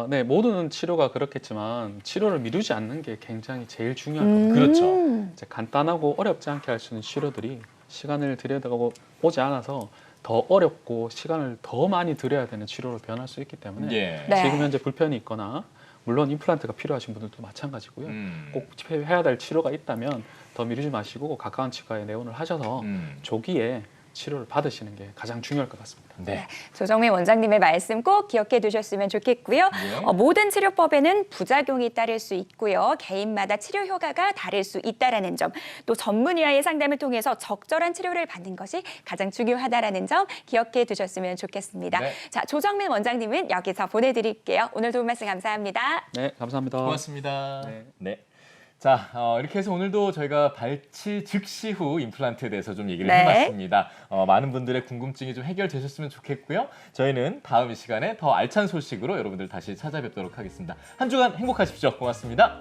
네, 모든 치료가 그렇겠지만 치료를 미루지 않는 게 굉장히 제일 중요할 것 같아요. 그렇죠. 이제 간단하고 어렵지 않게 할 수 있는 치료들이 시간을 들여다보고 오지 않아서 더 어렵고 시간을 더 많이 들여야 되는 치료로 변할 수 있기 때문에 예. 네. 지금 현재 불편이 있거나 물론 임플란트가 필요하신 분들도 마찬가지고요. 꼭 해야 될 치료가 있다면 더 미루지 마시고 가까운 치과에 내원을 하셔서 조기에 치료를 받으시는 게 가장 중요할 것 같습니다. 네. 조정민 원장님의 말씀 꼭 기억해 두셨으면 좋겠고요. 네. 모든 치료법에는 부작용이 따를 수 있고요. 개인마다 치료 효과가 다를 수 있다라는 점, 또 전문의와의 상담을 통해서 적절한 치료를 받는 것이 가장 중요하다라는 점 기억해 두셨으면 좋겠습니다. 네. 자, 조정민 원장님은 여기서 보내드릴게요. 오늘 도움 말씀 감사합니다. 네, 감사합니다. 고맙습니다. 네. 네. 자, 이렇게 해서 오늘도 저희가 발치 즉시 후 임플란트에 대해서 좀 얘기를 네. 해봤습니다. 많은 분들의 궁금증이 좀 해결되셨으면 좋겠고요. 저희는 다음 시간에 더 알찬 소식으로 여러분들 다시 찾아뵙도록 하겠습니다. 한 주간 행복하십시오. 고맙습니다.